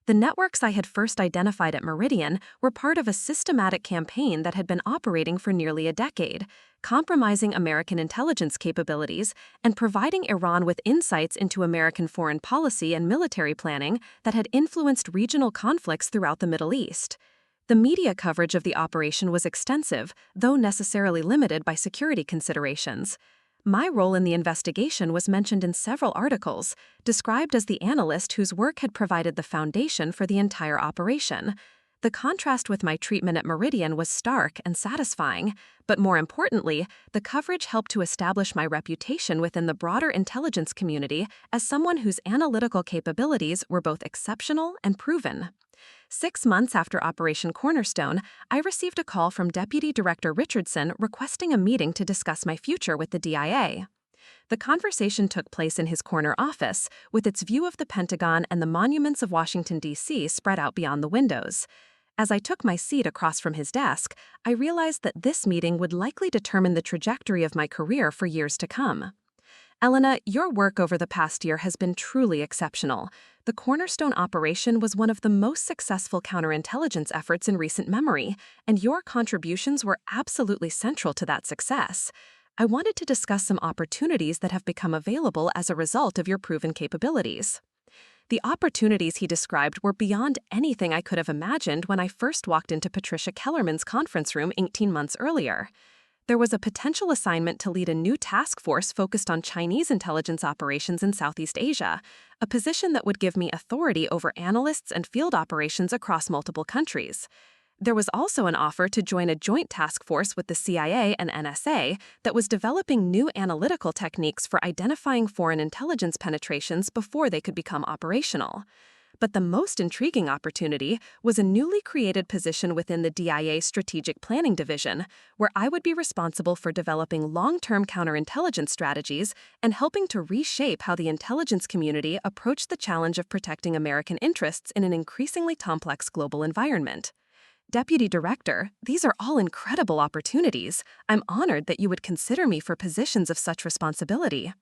The networks I had first identified at Meridian were part of a systematic campaign that had been operating for nearly a decade, compromising American intelligence capabilities and providing Iran with insights into American foreign policy and military planning that had influenced regional conflicts throughout the Middle East. The media coverage of the operation was extensive, though necessarily limited by security considerations. My role in the investigation was mentioned in several articles, described as the analyst whose work had provided the foundation for the entire operation. The contrast with my treatment at Meridian was stark and satisfying, but more importantly, the coverage helped to establish my reputation within the broader intelligence community as someone whose analytical capabilities were both exceptional and proven. 6 months after Operation Cornerstone, I received a call from Deputy Director Richardson requesting a meeting to discuss my future with the DIA. The conversation took place in his corner office, with its view of the Pentagon and the monuments of Washington, D.C. spread out beyond the windows. As I took my seat across from his desk, I realized that this meeting would likely determine the trajectory of my career for years to come. Elena, your work over the past year has been truly exceptional. The Cornerstone operation was one of the most successful counterintelligence efforts in recent memory, and your contributions were absolutely central to that success. I wanted to discuss some opportunities that have become available as a result of your proven capabilities. The opportunities he described were beyond anything I could have imagined when I first walked into Patricia Kellerman's conference room 18 months earlier. There was a potential assignment to lead a new task force focused on Chinese intelligence operations in Southeast Asia, a position that would give me authority over analysts and field operations across multiple countries. There was also an offer to join a joint task force with the CIA and NSA that was developing new analytical techniques for identifying foreign intelligence penetrations before they could become operational. But the most intriguing opportunity was a newly created position within the DIA Strategic Planning Division, where I would be responsible for developing long-term counterintelligence strategies and helping to reshape how the intelligence community approached the challenge of protecting American interests in an increasingly complex global environment. Deputy Director, these are all incredible opportunities. I'm honored that you would consider me for positions of such responsibility.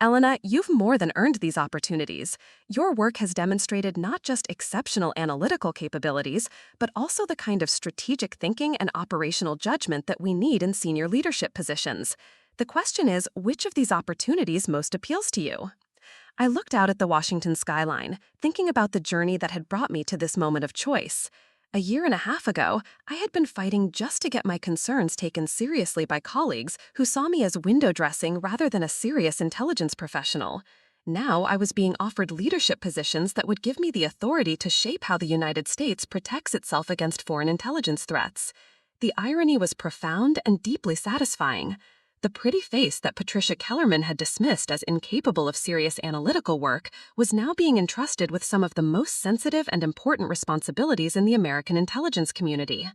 Elena, you've more than earned these opportunities. Your work has demonstrated not just exceptional analytical capabilities, but also the kind of strategic thinking and operational judgment that we need in senior leadership positions. The question is, which of these opportunities most appeals to you? I looked out at the Washington skyline, thinking about the journey that had brought me to this moment of choice. A year and a half ago, I had been fighting just to get my concerns taken seriously by colleagues who saw me as window dressing rather than a serious intelligence professional. Now I was being offered leadership positions that would give me the authority to shape how the United States protects itself against foreign intelligence threats. The irony was profound and deeply satisfying. The pretty face that Patricia Kellerman had dismissed as incapable of serious analytical work was now being entrusted with some of the most sensitive and important responsibilities in the American intelligence community.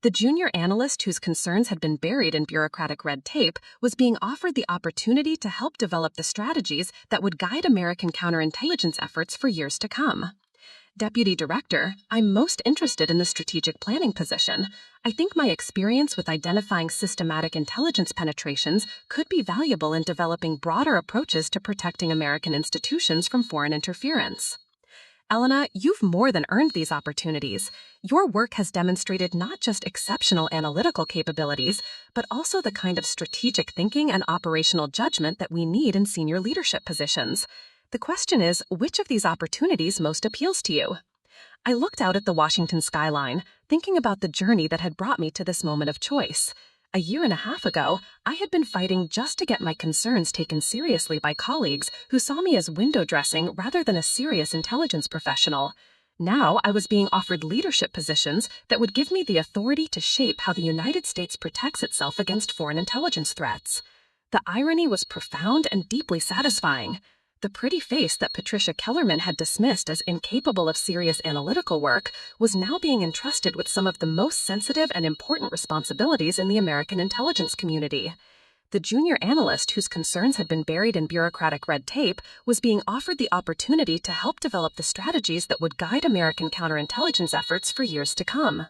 The junior analyst whose concerns had been buried in bureaucratic red tape was being offered the opportunity to help develop the strategies that would guide American counterintelligence efforts for years to come. Deputy Director, I'm most interested in the strategic planning position. I think my experience with identifying systematic intelligence penetrations could be valuable in developing broader approaches to protecting American institutions from foreign interference. Elena, you've more than earned these opportunities. Your work has demonstrated not just exceptional analytical capabilities, but also the kind of strategic thinking and operational judgment that we need in senior leadership positions. The question is, which of these opportunities most appeals to you? I looked out at the Washington skyline, thinking about the journey that had brought me to this moment of choice. A year and a half ago, I had been fighting just to get my concerns taken seriously by colleagues who saw me as window dressing rather than a serious intelligence professional. Now I was being offered leadership positions that would give me the authority to shape how the United States protects itself against foreign intelligence threats. The irony was profound and deeply satisfying. The pretty face that Patricia Kellerman had dismissed as incapable of serious analytical work was now being entrusted with some of the most sensitive and important responsibilities in the American intelligence community. The junior analyst whose concerns had been buried in bureaucratic red tape was being offered the opportunity to help develop the strategies that would guide American counterintelligence efforts for years to come.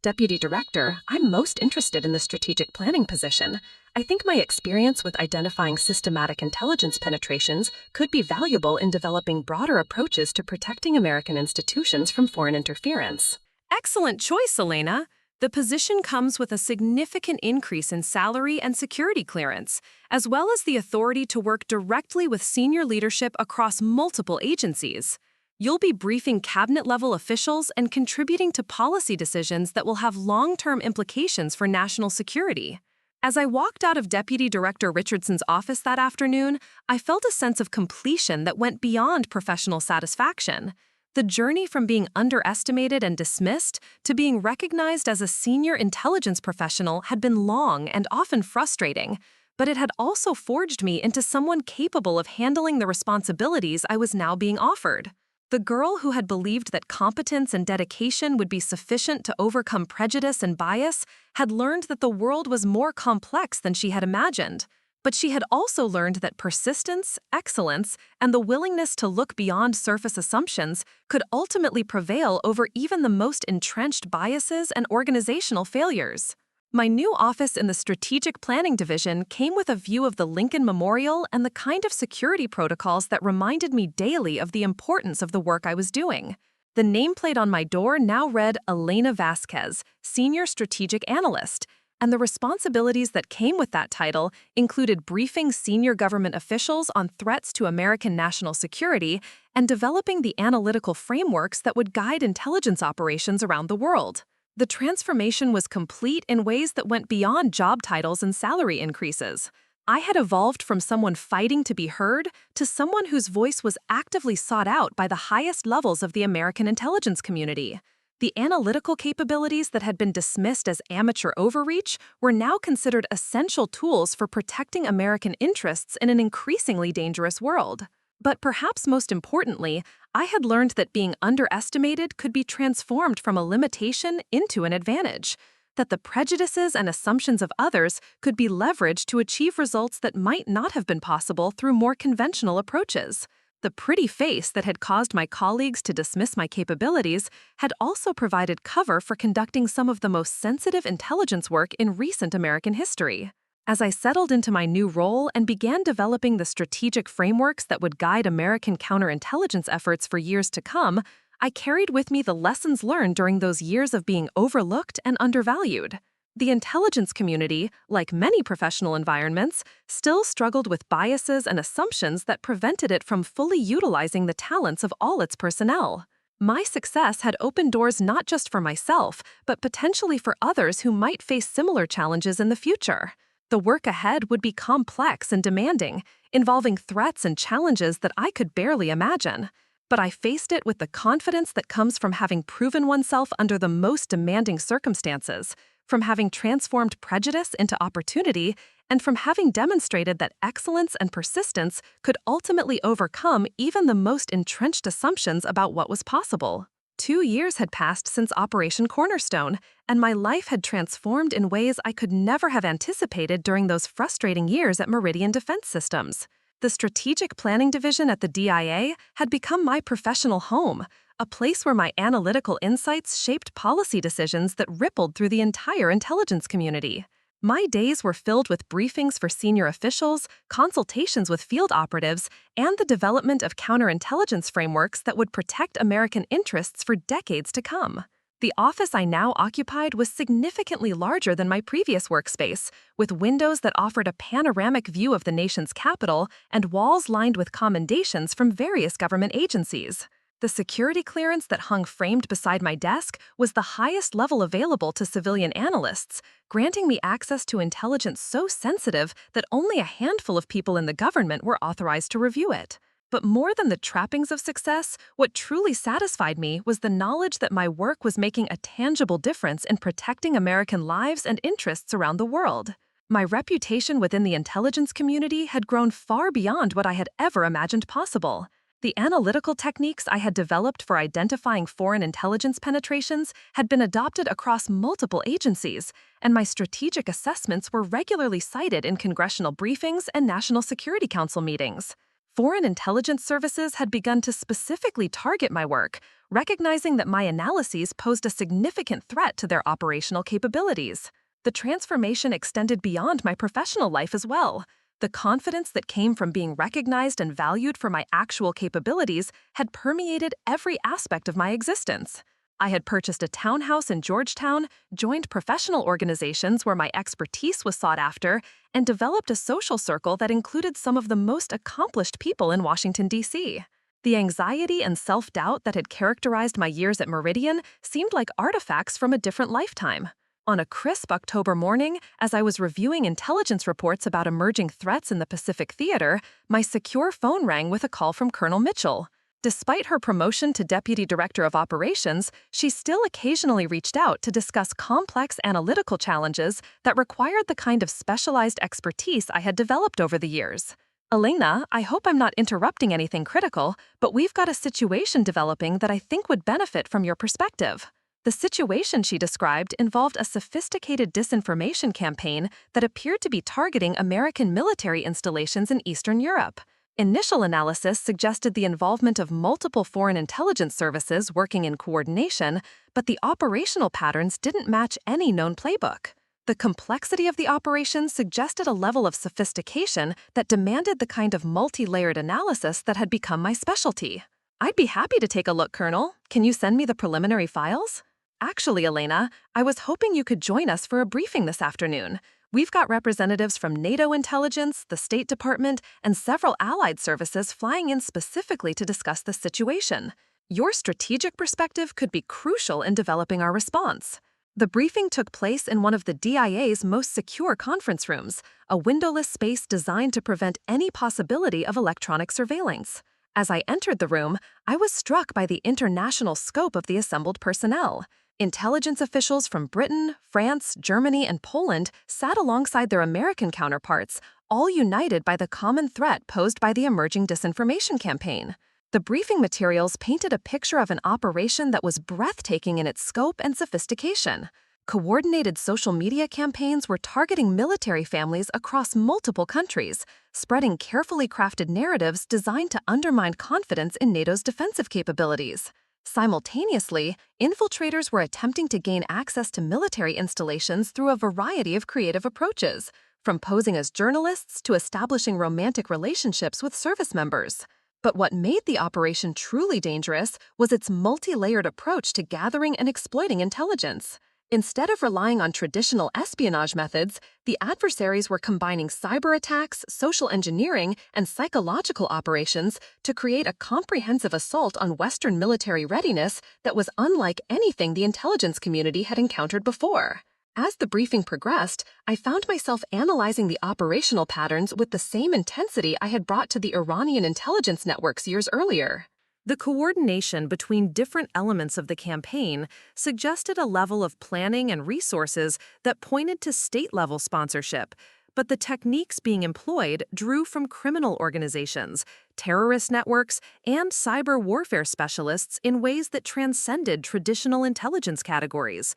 Deputy Director, I'm most interested in the strategic planning position. I think my experience with identifying systematic intelligence penetrations could be valuable in developing broader approaches to protecting American institutions from foreign interference. Excellent choice, Elena. The position comes with a significant increase in salary and security clearance, as well as the authority to work directly with senior leadership across multiple agencies. You'll be briefing cabinet-level officials and contributing to policy decisions that will have long-term implications for national security. As I walked out of Deputy Director Richardson's office that afternoon, I felt a sense of completion that went beyond professional satisfaction. The journey from being underestimated and dismissed to being recognized as a senior intelligence professional had been long and often frustrating, but it had also forged me into someone capable of handling the responsibilities I was now being offered. The girl who had believed that competence and dedication would be sufficient to overcome prejudice and bias had learned that the world was more complex than she had imagined. But she had also learned that persistence, excellence, and the willingness to look beyond surface assumptions could ultimately prevail over even the most entrenched biases and organizational failures. My new office in the Strategic Planning Division came with a view of the Lincoln Memorial and the kind of security protocols that reminded me daily of the importance of the work I was doing. The nameplate on my door now read Elena Vasquez, Senior Strategic Analyst, and the responsibilities that came with that title included briefing senior government officials on threats to American national security and developing the analytical frameworks that would guide intelligence operations around the world. The transformation was complete in ways that went beyond job titles and salary increases. I had evolved from someone fighting to be heard to someone whose voice was actively sought out by the highest levels of the American intelligence community. The analytical capabilities that had been dismissed as amateur overreach were now considered essential tools for protecting American interests in an increasingly dangerous world. But perhaps most importantly, I had learned that being underestimated could be transformed from a limitation into an advantage, that the prejudices and assumptions of others could be leveraged to achieve results that might not have been possible through more conventional approaches. The pretty face that had caused my colleagues to dismiss my capabilities had also provided cover for conducting some of the most sensitive intelligence work in recent American history. As I settled into my new role and began developing the strategic frameworks that would guide American counterintelligence efforts for years to come, I carried with me the lessons learned during those years of being overlooked and undervalued. The intelligence community, like many professional environments, still struggled with biases and assumptions that prevented it from fully utilizing the talents of all its personnel. My success had opened doors not just for myself, but potentially for others who might face similar challenges in the future. The work ahead would be complex and demanding, involving threats and challenges that I could barely imagine. But I faced it with the confidence that comes from having proven oneself under the most demanding circumstances, from having transformed prejudice into opportunity, and from having demonstrated that excellence and persistence could ultimately overcome even the most entrenched assumptions about what was possible. 2 years had passed since Operation Cornerstone, and my life had transformed in ways I could never have anticipated during those frustrating years at Meridian Defense Systems. The Strategic Planning Division at the DIA had become my professional home, a place where my analytical insights shaped policy decisions that rippled through the entire intelligence community. My days were filled with briefings for senior officials, consultations with field operatives, and the development of counterintelligence frameworks that would protect American interests for decades to come. The office I now occupied was significantly larger than my previous workspace, with windows that offered a panoramic view of the nation's capital and walls lined with commendations from various government agencies. The security clearance that hung framed beside my desk was the highest level available to civilian analysts, granting me access to intelligence so sensitive that only a handful of people in the government were authorized to review it. But more than the trappings of success, what truly satisfied me was the knowledge that my work was making a tangible difference in protecting American lives and interests around the world. My reputation within the intelligence community had grown far beyond what I had ever imagined possible. The analytical techniques I had developed for identifying foreign intelligence penetrations had been adopted across multiple agencies, and my strategic assessments were regularly cited in congressional briefings and National Security Council meetings. Foreign intelligence services had begun to specifically target my work, recognizing that my analyses posed a significant threat to their operational capabilities. The transformation extended beyond my professional life as well. The confidence that came from being recognized and valued for my actual capabilities had permeated every aspect of my existence. I had purchased a townhouse in Georgetown, joined professional organizations where my expertise was sought after, and developed a social circle that included some of the most accomplished people in Washington, D.C. The anxiety and self-doubt that had characterized my years at Meridian seemed like artifacts from a different lifetime. On a crisp October morning, as I was reviewing intelligence reports about emerging threats in the Pacific Theater, my secure phone rang with a call from Colonel Mitchell. Despite her promotion to Deputy Director of Operations, she still occasionally reached out to discuss complex analytical challenges that required the kind of specialized expertise I had developed over the years. "Elena, I hope I'm not interrupting anything critical, but we've got a situation developing that I think would benefit from your perspective." The situation she described involved a sophisticated disinformation campaign that appeared to be targeting American military installations in Eastern Europe. Initial analysis suggested the involvement of multiple foreign intelligence services working in coordination, but the operational patterns didn't match any known playbook. The complexity of the operation suggested a level of sophistication that demanded the kind of multi-layered analysis that had become my specialty. "I'd be happy to take a look, Colonel. Can you send me the preliminary files?" "Actually, Elena, I was hoping you could join us for a briefing this afternoon. We've got representatives from NATO intelligence, the State Department, and several allied services flying in specifically to discuss this situation. Your strategic perspective could be crucial in developing our response." The briefing took place in one of the DIA's most secure conference rooms, a windowless space designed to prevent any possibility of electronic surveillance. As I entered the room, I was struck by the international scope of the assembled personnel. Intelligence officials from Britain, France, Germany, and Poland sat alongside their American counterparts, all united by the common threat posed by the emerging disinformation campaign. The briefing materials painted a picture of an operation that was breathtaking in its scope and sophistication. Coordinated social media campaigns were targeting military families across multiple countries, spreading carefully crafted narratives designed to undermine confidence in NATO's defensive capabilities. Simultaneously, infiltrators were attempting to gain access to military installations through a variety of creative approaches, from posing as journalists to establishing romantic relationships with service members. But what made the operation truly dangerous was its multi-layered approach to gathering and exploiting intelligence. Instead of relying on traditional espionage methods, the adversaries were combining cyber attacks, social engineering, and psychological operations to create a comprehensive assault on Western military readiness that was unlike anything the intelligence community had encountered before. As the briefing progressed, I found myself analyzing the operational patterns with the same intensity I had brought to the Iranian intelligence networks years earlier. The coordination between different elements of the campaign suggested a level of planning and resources that pointed to state-level sponsorship, but the techniques being employed drew from criminal organizations, terrorist networks, and cyber warfare specialists in ways that transcended traditional intelligence categories.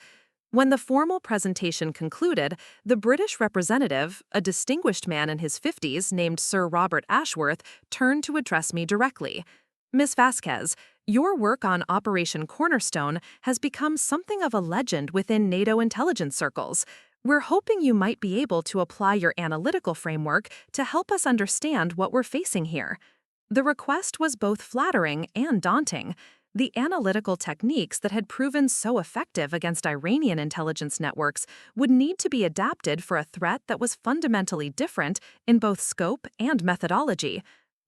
When the formal presentation concluded, the British representative, a distinguished man in his 50s named Sir Robert Ashworth, turned to address me directly. Ms. Vasquez, your work on Operation Cornerstone has become something of a legend within NATO intelligence circles. We're hoping you might be able to apply your analytical framework to help us understand what we're facing here. The request was both flattering and daunting. The analytical techniques that had proven so effective against Iranian intelligence networks would need to be adapted for a threat that was fundamentally different in both scope and methodology.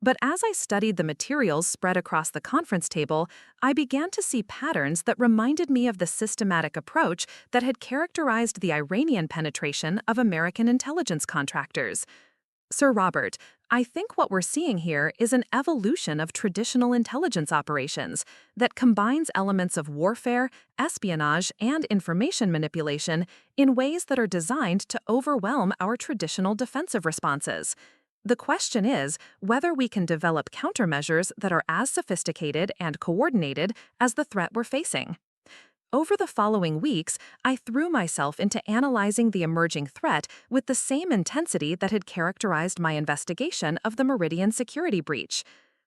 But as I studied the materials spread across the conference table, I began to see patterns that reminded me of the systematic approach that had characterized the Iranian penetration of American intelligence contractors. Sir Robert, I think what we're seeing here is an evolution of traditional intelligence operations that combines elements of warfare, espionage, and information manipulation in ways that are designed to overwhelm our traditional defensive responses. The question is whether we can develop countermeasures that are as sophisticated and coordinated as the threat we're facing. Over the following weeks, I threw myself into analyzing the emerging threat with the same intensity that had characterized my investigation of the Meridian security breach.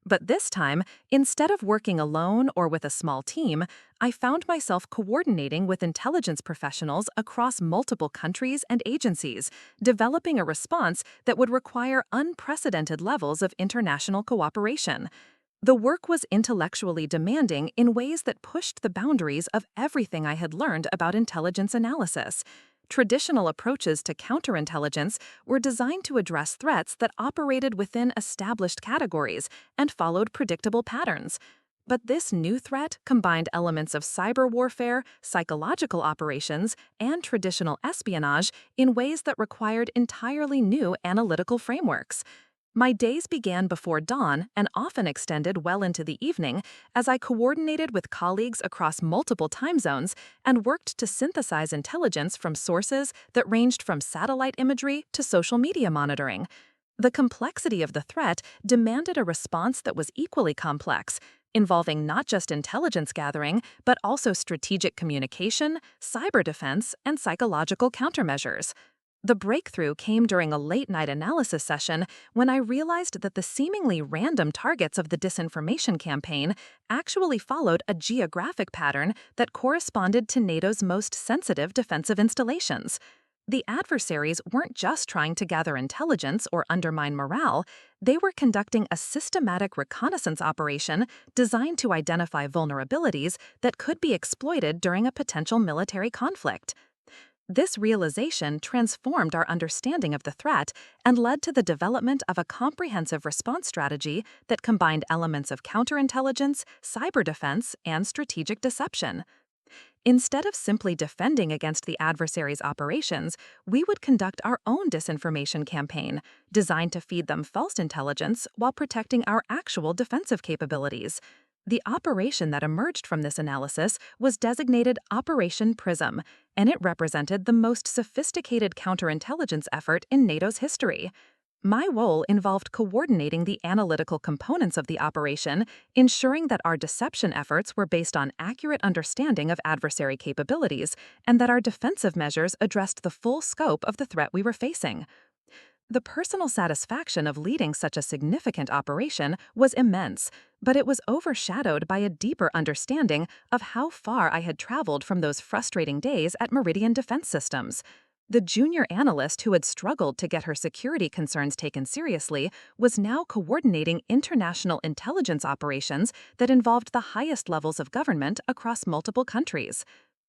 But this time, instead of working alone or with a small team, I found myself coordinating with intelligence professionals across multiple countries and agencies, developing a response that would require unprecedented levels of international cooperation. The work was intellectually demanding in ways that pushed the boundaries of everything I had learned about intelligence analysis. Traditional approaches to counterintelligence were designed to address threats that operated within established categories and followed predictable patterns. But this new threat combined elements of cyber warfare, psychological operations, and traditional espionage in ways that required entirely new analytical frameworks. My days began before dawn and often extended well into the evening as I coordinated with colleagues across multiple time zones and worked to synthesize intelligence from sources that ranged from satellite imagery to social media monitoring. The complexity of the threat demanded a response that was equally complex, involving not just intelligence gathering, but also strategic communication, cyber defense, and psychological countermeasures. The breakthrough came during a late-night analysis session when I realized that the seemingly random targets of the disinformation campaign actually followed a geographic pattern that corresponded to NATO's most sensitive defensive installations. The adversaries weren't just trying to gather intelligence or undermine morale, they were conducting a systematic reconnaissance operation designed to identify vulnerabilities that could be exploited during a potential military conflict. This realization transformed our understanding of the threat and led to the development of a comprehensive response strategy that combined elements of counterintelligence, cyber defense, and strategic deception. Instead of simply defending against the adversary's operations, we would conduct our own disinformation campaign, designed to feed them false intelligence while protecting our actual defensive capabilities. The operation that emerged from this analysis was designated Operation PRISM, and it represented the most sophisticated counterintelligence effort in NATO's history. My role involved coordinating the analytical components of the operation, ensuring that our deception efforts were based on accurate understanding of adversary capabilities, and that our defensive measures addressed the full scope of the threat we were facing. The personal satisfaction of leading such a significant operation was immense, but it was overshadowed by a deeper understanding of how far I had traveled from those frustrating days at Meridian Defense Systems. The junior analyst who had struggled to get her security concerns taken seriously was now coordinating international intelligence operations that involved the highest levels of government across multiple countries.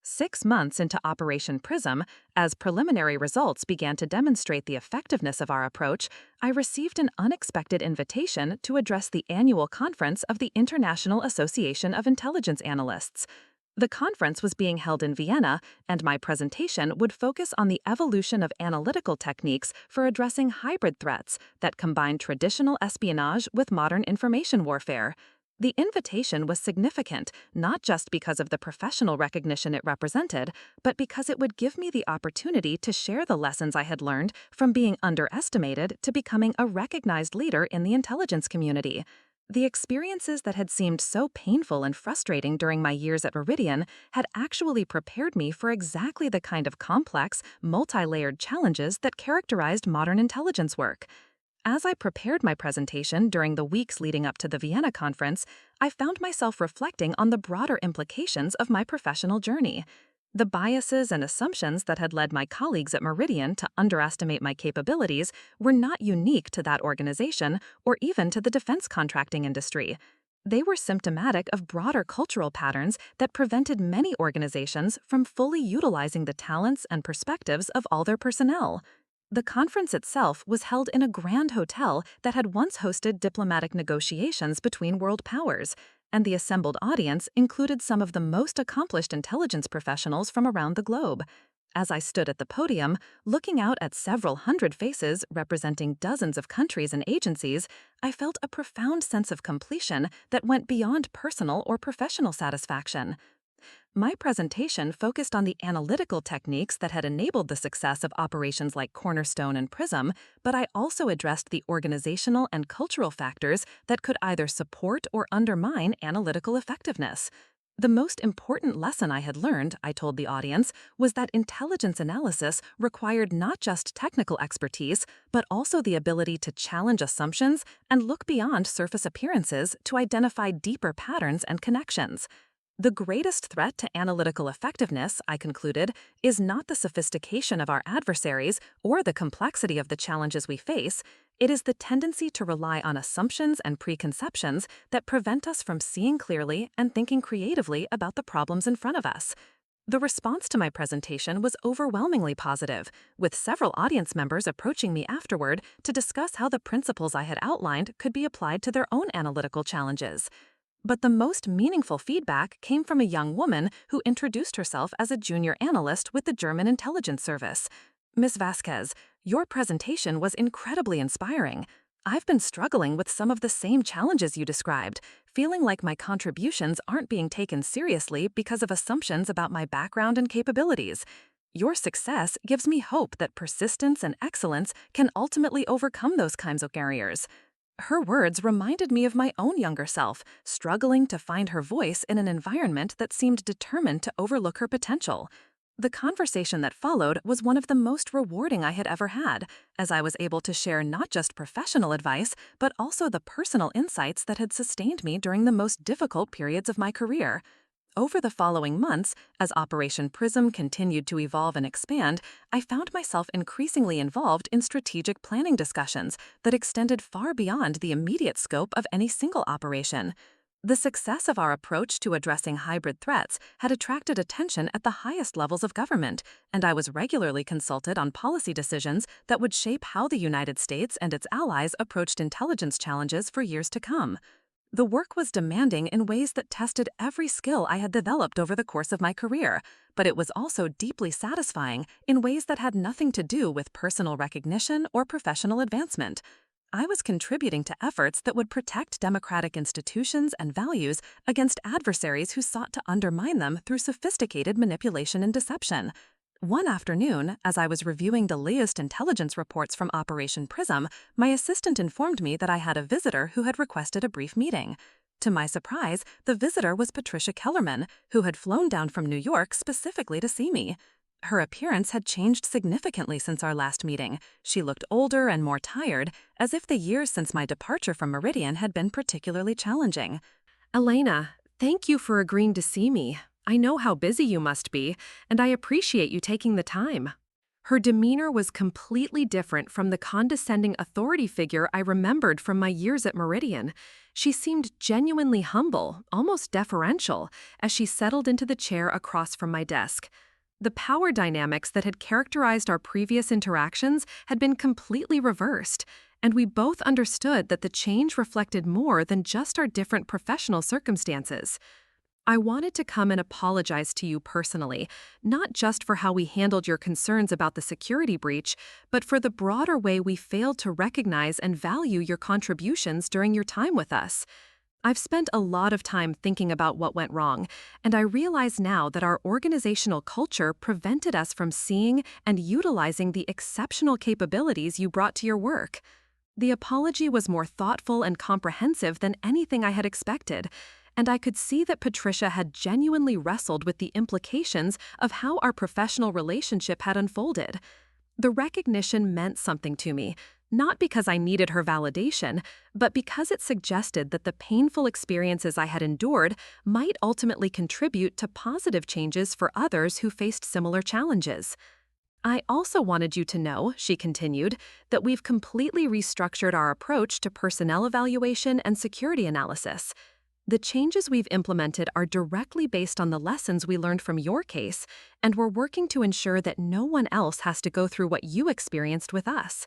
6 months into Operation Prism, as preliminary results began to demonstrate the effectiveness of our approach, I received an unexpected invitation to address the annual conference of the International Association of Intelligence Analysts. The conference was being held in Vienna, and my presentation would focus on the evolution of analytical techniques for addressing hybrid threats that combine traditional espionage with modern information warfare. The invitation was significant, not just because of the professional recognition it represented, but because it would give me the opportunity to share the lessons I had learned from being underestimated to becoming a recognized leader in the intelligence community. The experiences that had seemed so painful and frustrating during my years at Meridian had actually prepared me for exactly the kind of complex, multi-layered challenges that characterized modern intelligence work. As I prepared my presentation during the weeks leading up to the Vienna conference, I found myself reflecting on the broader implications of my professional journey. The biases and assumptions that had led my colleagues at Meridian to underestimate my capabilities were not unique to that organization or even to the defense contracting industry. They were symptomatic of broader cultural patterns that prevented many organizations from fully utilizing the talents and perspectives of all their personnel. The conference itself was held in a grand hotel that had once hosted diplomatic negotiations between world powers, and the assembled audience included some of the most accomplished intelligence professionals from around the globe. As I stood at the podium, looking out at several hundred faces representing dozens of countries and agencies, I felt a profound sense of completion that went beyond personal or professional satisfaction. My presentation focused on the analytical techniques that had enabled the success of operations like Cornerstone and Prism, but I also addressed the organizational and cultural factors that could either support or undermine analytical effectiveness. The most important lesson I had learned, I told the audience, was that intelligence analysis required not just technical expertise, but also the ability to challenge assumptions and look beyond surface appearances to identify deeper patterns and connections. The greatest threat to analytical effectiveness, I concluded, is not the sophistication of our adversaries or the complexity of the challenges we face. It is the tendency to rely on assumptions and preconceptions that prevent us from seeing clearly and thinking creatively about the problems in front of us. The response to my presentation was overwhelmingly positive, with several audience members approaching me afterward to discuss how the principles I had outlined could be applied to their own analytical challenges. But the most meaningful feedback came from a young woman who introduced herself as a junior analyst with the German intelligence service. Ms. Vasquez, your presentation was incredibly inspiring. I've been struggling with some of the same challenges you described, feeling like my contributions aren't being taken seriously because of assumptions about my background and capabilities. Your success gives me hope that persistence and excellence can ultimately overcome those kinds of barriers. Her words reminded me of my own younger self, struggling to find her voice in an environment that seemed determined to overlook her potential. The conversation that followed was one of the most rewarding I had ever had, as I was able to share not just professional advice, but also the personal insights that had sustained me during the most difficult periods of my career. Over the following months, as Operation Prism continued to evolve and expand, I found myself increasingly involved in strategic planning discussions that extended far beyond the immediate scope of any single operation. The success of our approach to addressing hybrid threats had attracted attention at the highest levels of government, and I was regularly consulted on policy decisions that would shape how the United States and its allies approached intelligence challenges for years to come. The work was demanding in ways that tested every skill I had developed over the course of my career, but it was also deeply satisfying in ways that had nothing to do with personal recognition or professional advancement. I was contributing to efforts that would protect democratic institutions and values against adversaries who sought to undermine them through sophisticated manipulation and deception. One afternoon, as I was reviewing the latest intelligence reports from Operation Prism, my assistant informed me that I had a visitor who had requested a brief meeting. To my surprise, the visitor was Patricia Kellerman, who had flown down from New York specifically to see me. Her appearance had changed significantly since our last meeting. She looked older and more tired, as if the years since my departure from Meridian had been particularly challenging. Elena, thank you for agreeing to see me. I know how busy you must be, and I appreciate you taking the time. Her demeanor was completely different from the condescending authority figure I remembered from my years at Meridian. She seemed genuinely humble, almost deferential, as she settled into the chair across from my desk. The power dynamics that had characterized our previous interactions had been completely reversed, and we both understood that the change reflected more than just our different professional circumstances. I wanted to come and apologize to you personally, not just for how we handled your concerns about the security breach, but for the broader way we failed to recognize and value your contributions during your time with us. I've spent a lot of time thinking about what went wrong, and I realize now that our organizational culture prevented us from seeing and utilizing the exceptional capabilities you brought to your work. The apology was more thoughtful and comprehensive than anything I had expected, and I could see that Patricia had genuinely wrestled with the implications of how our professional relationship had unfolded. The recognition meant something to me, not because I needed her validation, but because it suggested that the painful experiences I had endured might ultimately contribute to positive changes for others who faced similar challenges. I also wanted you to know, she continued, that we've completely restructured our approach to personnel evaluation and security analysis. The changes we've implemented are directly based on the lessons we learned from your case, and we're working to ensure that no one else has to go through what you experienced with us.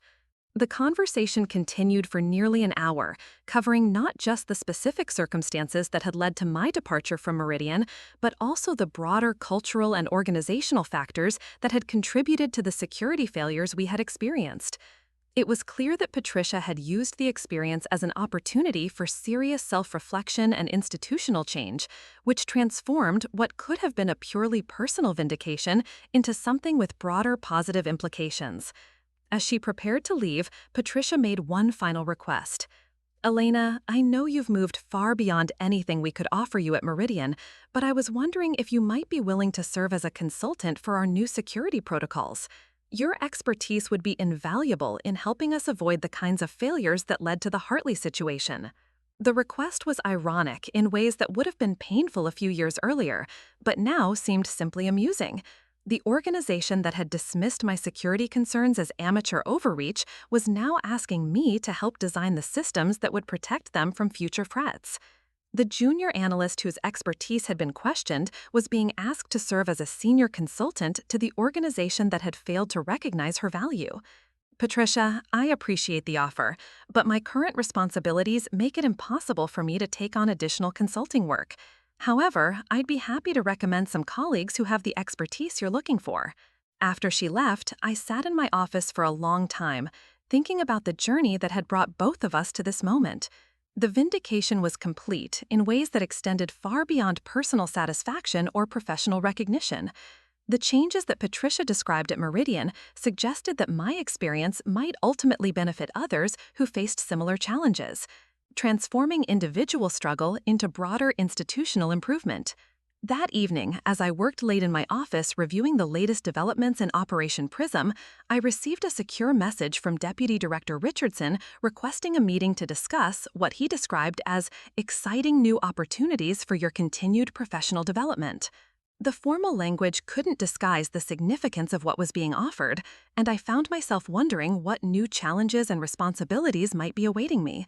The conversation continued for nearly an hour, covering not just the specific circumstances that had led to my departure from Meridian, but also the broader cultural and organizational factors that had contributed to the security failures we had experienced. It was clear that Patricia had used the experience as an opportunity for serious self-reflection and institutional change, which transformed what could have been a purely personal vindication into something with broader positive implications. As she prepared to leave, Patricia made one final request. "Elena, I know you've moved far beyond anything we could offer you at Meridian, but I was wondering if you might be willing to serve as a consultant for our new security protocols. Your expertise would be invaluable in helping us avoid the kinds of failures that led to the Hartley situation." The request was ironic in ways that would have been painful a few years earlier, but now seemed simply amusing. The organization that had dismissed my security concerns as amateur overreach was now asking me to help design the systems that would protect them from future threats. The junior analyst whose expertise had been questioned was being asked to serve as a senior consultant to the organization that had failed to recognize her value. "Patricia, I appreciate the offer, but my current responsibilities make it impossible for me to take on additional consulting work. However, I'd be happy to recommend some colleagues who have the expertise you're looking for." After she left, I sat in my office for a long time, thinking about the journey that had brought both of us to this moment. The vindication was complete in ways that extended far beyond personal satisfaction or professional recognition. The changes that Patricia described at Meridian suggested that my experience might ultimately benefit others who faced similar challenges, transforming individual struggle into broader institutional improvement. That evening, as I worked late in my office reviewing the latest developments in Operation PRISM, I received a secure message from Deputy Director Richardson requesting a meeting to discuss what he described as exciting new opportunities for your continued professional development. The formal language couldn't disguise the significance of what was being offered, and I found myself wondering what new challenges and responsibilities might be awaiting me.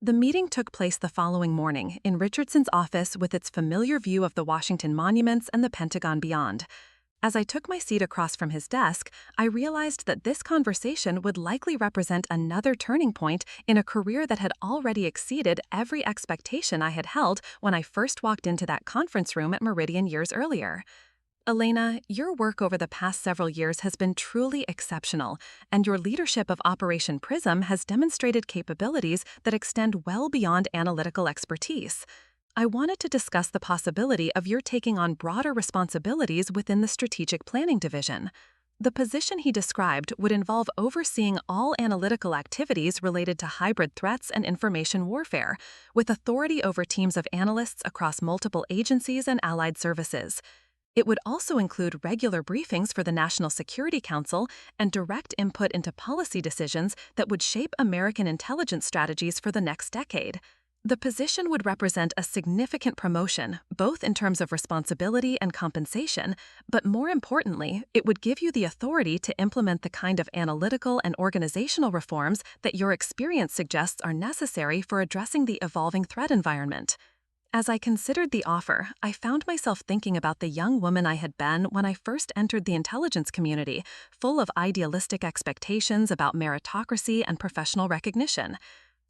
The meeting took place the following morning in Richardson's office with its familiar view of the Washington monuments and the Pentagon beyond. As I took my seat across from his desk, I realized that this conversation would likely represent another turning point in a career that had already exceeded every expectation I had held when I first walked into that conference room at Meridian years earlier. "Elena, your work over the past several years has been truly exceptional, and your leadership of Operation PRISM has demonstrated capabilities that extend well beyond analytical expertise. I wanted to discuss the possibility of your taking on broader responsibilities within the Strategic Planning Division." The position he described would involve overseeing all analytical activities related to hybrid threats and information warfare, with authority over teams of analysts across multiple agencies and allied services. It would also include regular briefings for the National Security Council and direct input into policy decisions that would shape American intelligence strategies for the next decade. The position would represent a significant promotion, both in terms of responsibility and compensation, but more importantly, it would give you the authority to implement the kind of analytical and organizational reforms that your experience suggests are necessary for addressing the evolving threat environment. As I considered the offer, I found myself thinking about the young woman I had been when I first entered the intelligence community, full of idealistic expectations about meritocracy and professional recognition.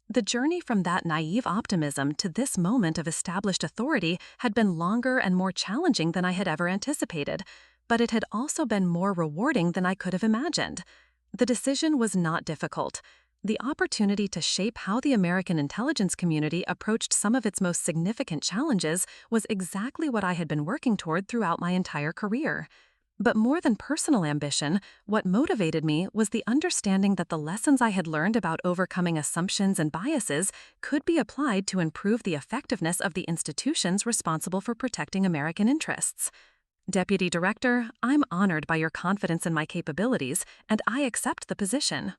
The journey from that naive optimism to this moment of established authority had been longer and more challenging than I had ever anticipated, but it had also been more rewarding than I could have imagined. The decision was not difficult. The opportunity to shape how the American intelligence community approached some of its most significant challenges was exactly what I had been working toward throughout my entire career. But more than personal ambition, what motivated me was the understanding that the lessons I had learned about overcoming assumptions and biases could be applied to improve the effectiveness of the institutions responsible for protecting American interests. Deputy Director, I'm honored by your confidence in my capabilities, and I accept the position.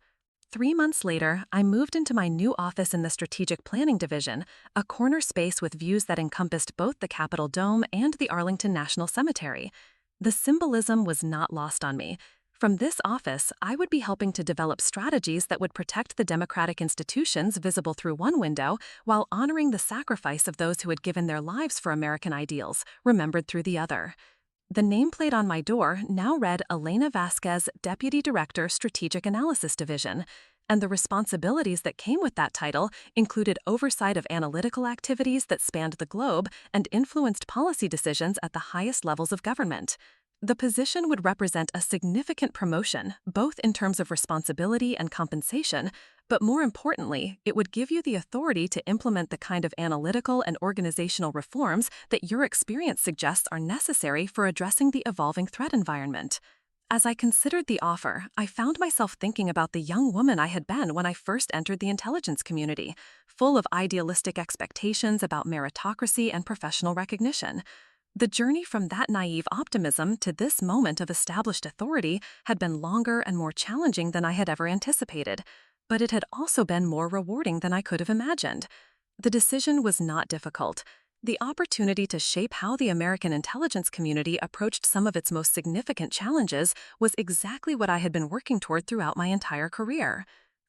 3 months later, I moved into my new office in the Strategic Planning Division, a corner space with views that encompassed both the Capitol Dome and the Arlington National Cemetery. The symbolism was not lost on me. From this office, I would be helping to develop strategies that would protect the democratic institutions visible through one window while honoring the sacrifice of those who had given their lives for American ideals, remembered through the other. The nameplate on my door now read Elena Vasquez, Deputy Director, Strategic Analysis Division, and the responsibilities that came with that title included oversight of analytical activities that spanned the globe and influenced policy decisions at the highest levels of government. The position would represent a significant promotion, both in terms of responsibility and compensation, but more importantly, it would give you the authority to implement the kind of analytical and organizational reforms that your experience suggests are necessary for addressing the evolving threat environment. As I considered the offer, I found myself thinking about the young woman I had been when I first entered the intelligence community, full of idealistic expectations about meritocracy and professional recognition. The journey from that naive optimism to this moment of established authority had been longer and more challenging than I had ever anticipated, but it had also been more rewarding than I could have imagined. The decision was not difficult. The opportunity to shape how the American intelligence community approached some of its most significant challenges was exactly what I had been working toward throughout my entire career.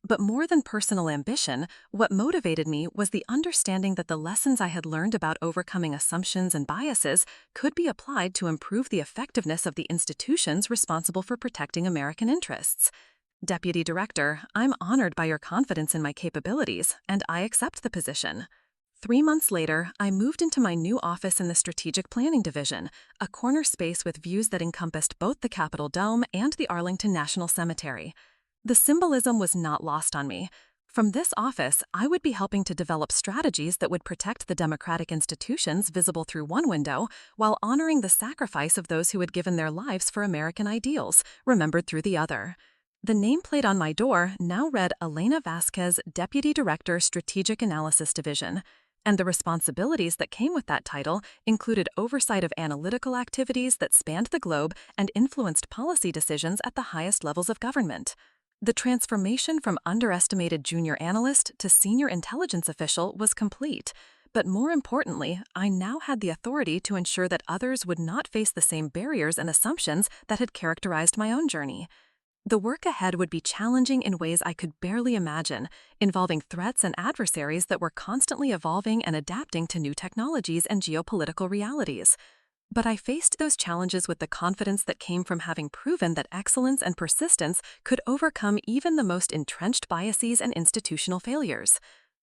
But more than personal ambition, what motivated me was the understanding that the lessons I had learned about overcoming assumptions and biases could be applied to improve the effectiveness of the institutions responsible for protecting American interests. Deputy Director, I'm honored by your confidence in my capabilities, and I accept the position. 3 months later, I moved into my new office in the Strategic Planning Division, a corner space with views that encompassed both the Capitol Dome and the Arlington National Cemetery. The symbolism was not lost on me. From this office, I would be helping to develop strategies that would protect the democratic institutions visible through one window while honoring the sacrifice of those who had given their lives for American ideals, remembered through the other. The nameplate on my door now read Elena Vasquez, Deputy Director, Strategic Analysis Division, and the responsibilities that came with that title included oversight of analytical activities that spanned the globe and influenced policy decisions at the highest levels of government. The transformation from underestimated junior analyst to senior intelligence official was complete, but more importantly, I now had the authority to ensure that others would not face the same barriers and assumptions that had characterized my own journey. The work ahead would be challenging in ways I could barely imagine, involving threats and adversaries that were constantly evolving and adapting to new technologies and geopolitical realities. But I faced those challenges with the confidence that came from having proven that excellence and persistence could overcome even the most entrenched biases and institutional failures.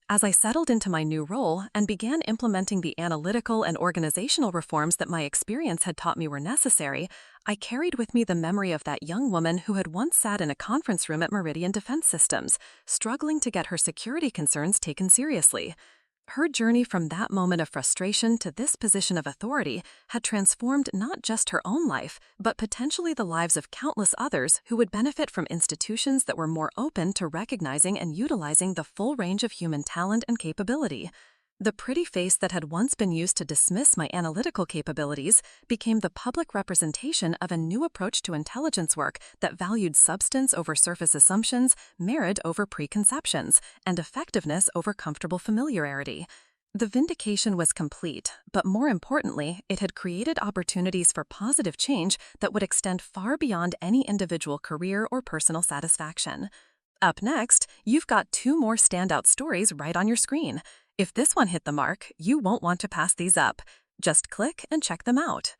As I settled into my new role and began implementing the analytical and organizational reforms that my experience had taught me were necessary, I carried with me the memory of that young woman who had once sat in a conference room at Meridian Defense Systems, struggling to get her security concerns taken seriously. Her journey from that moment of frustration to this position of authority had transformed not just her own life, but potentially the lives of countless others who would benefit from institutions that were more open to recognizing and utilizing the full range of human talent and capability. The pretty face that had once been used to dismiss my analytical capabilities became the public representation of a new approach to intelligence work that valued substance over surface assumptions, merit over preconceptions, and effectiveness over comfortable familiarity. The vindication was complete, but more importantly, it had created opportunities for positive change that would extend far beyond any individual career or personal satisfaction. Up next, you've got 2 more standout stories right on your screen. If this one hit the mark, you won't want to pass these up. Just click and check them out.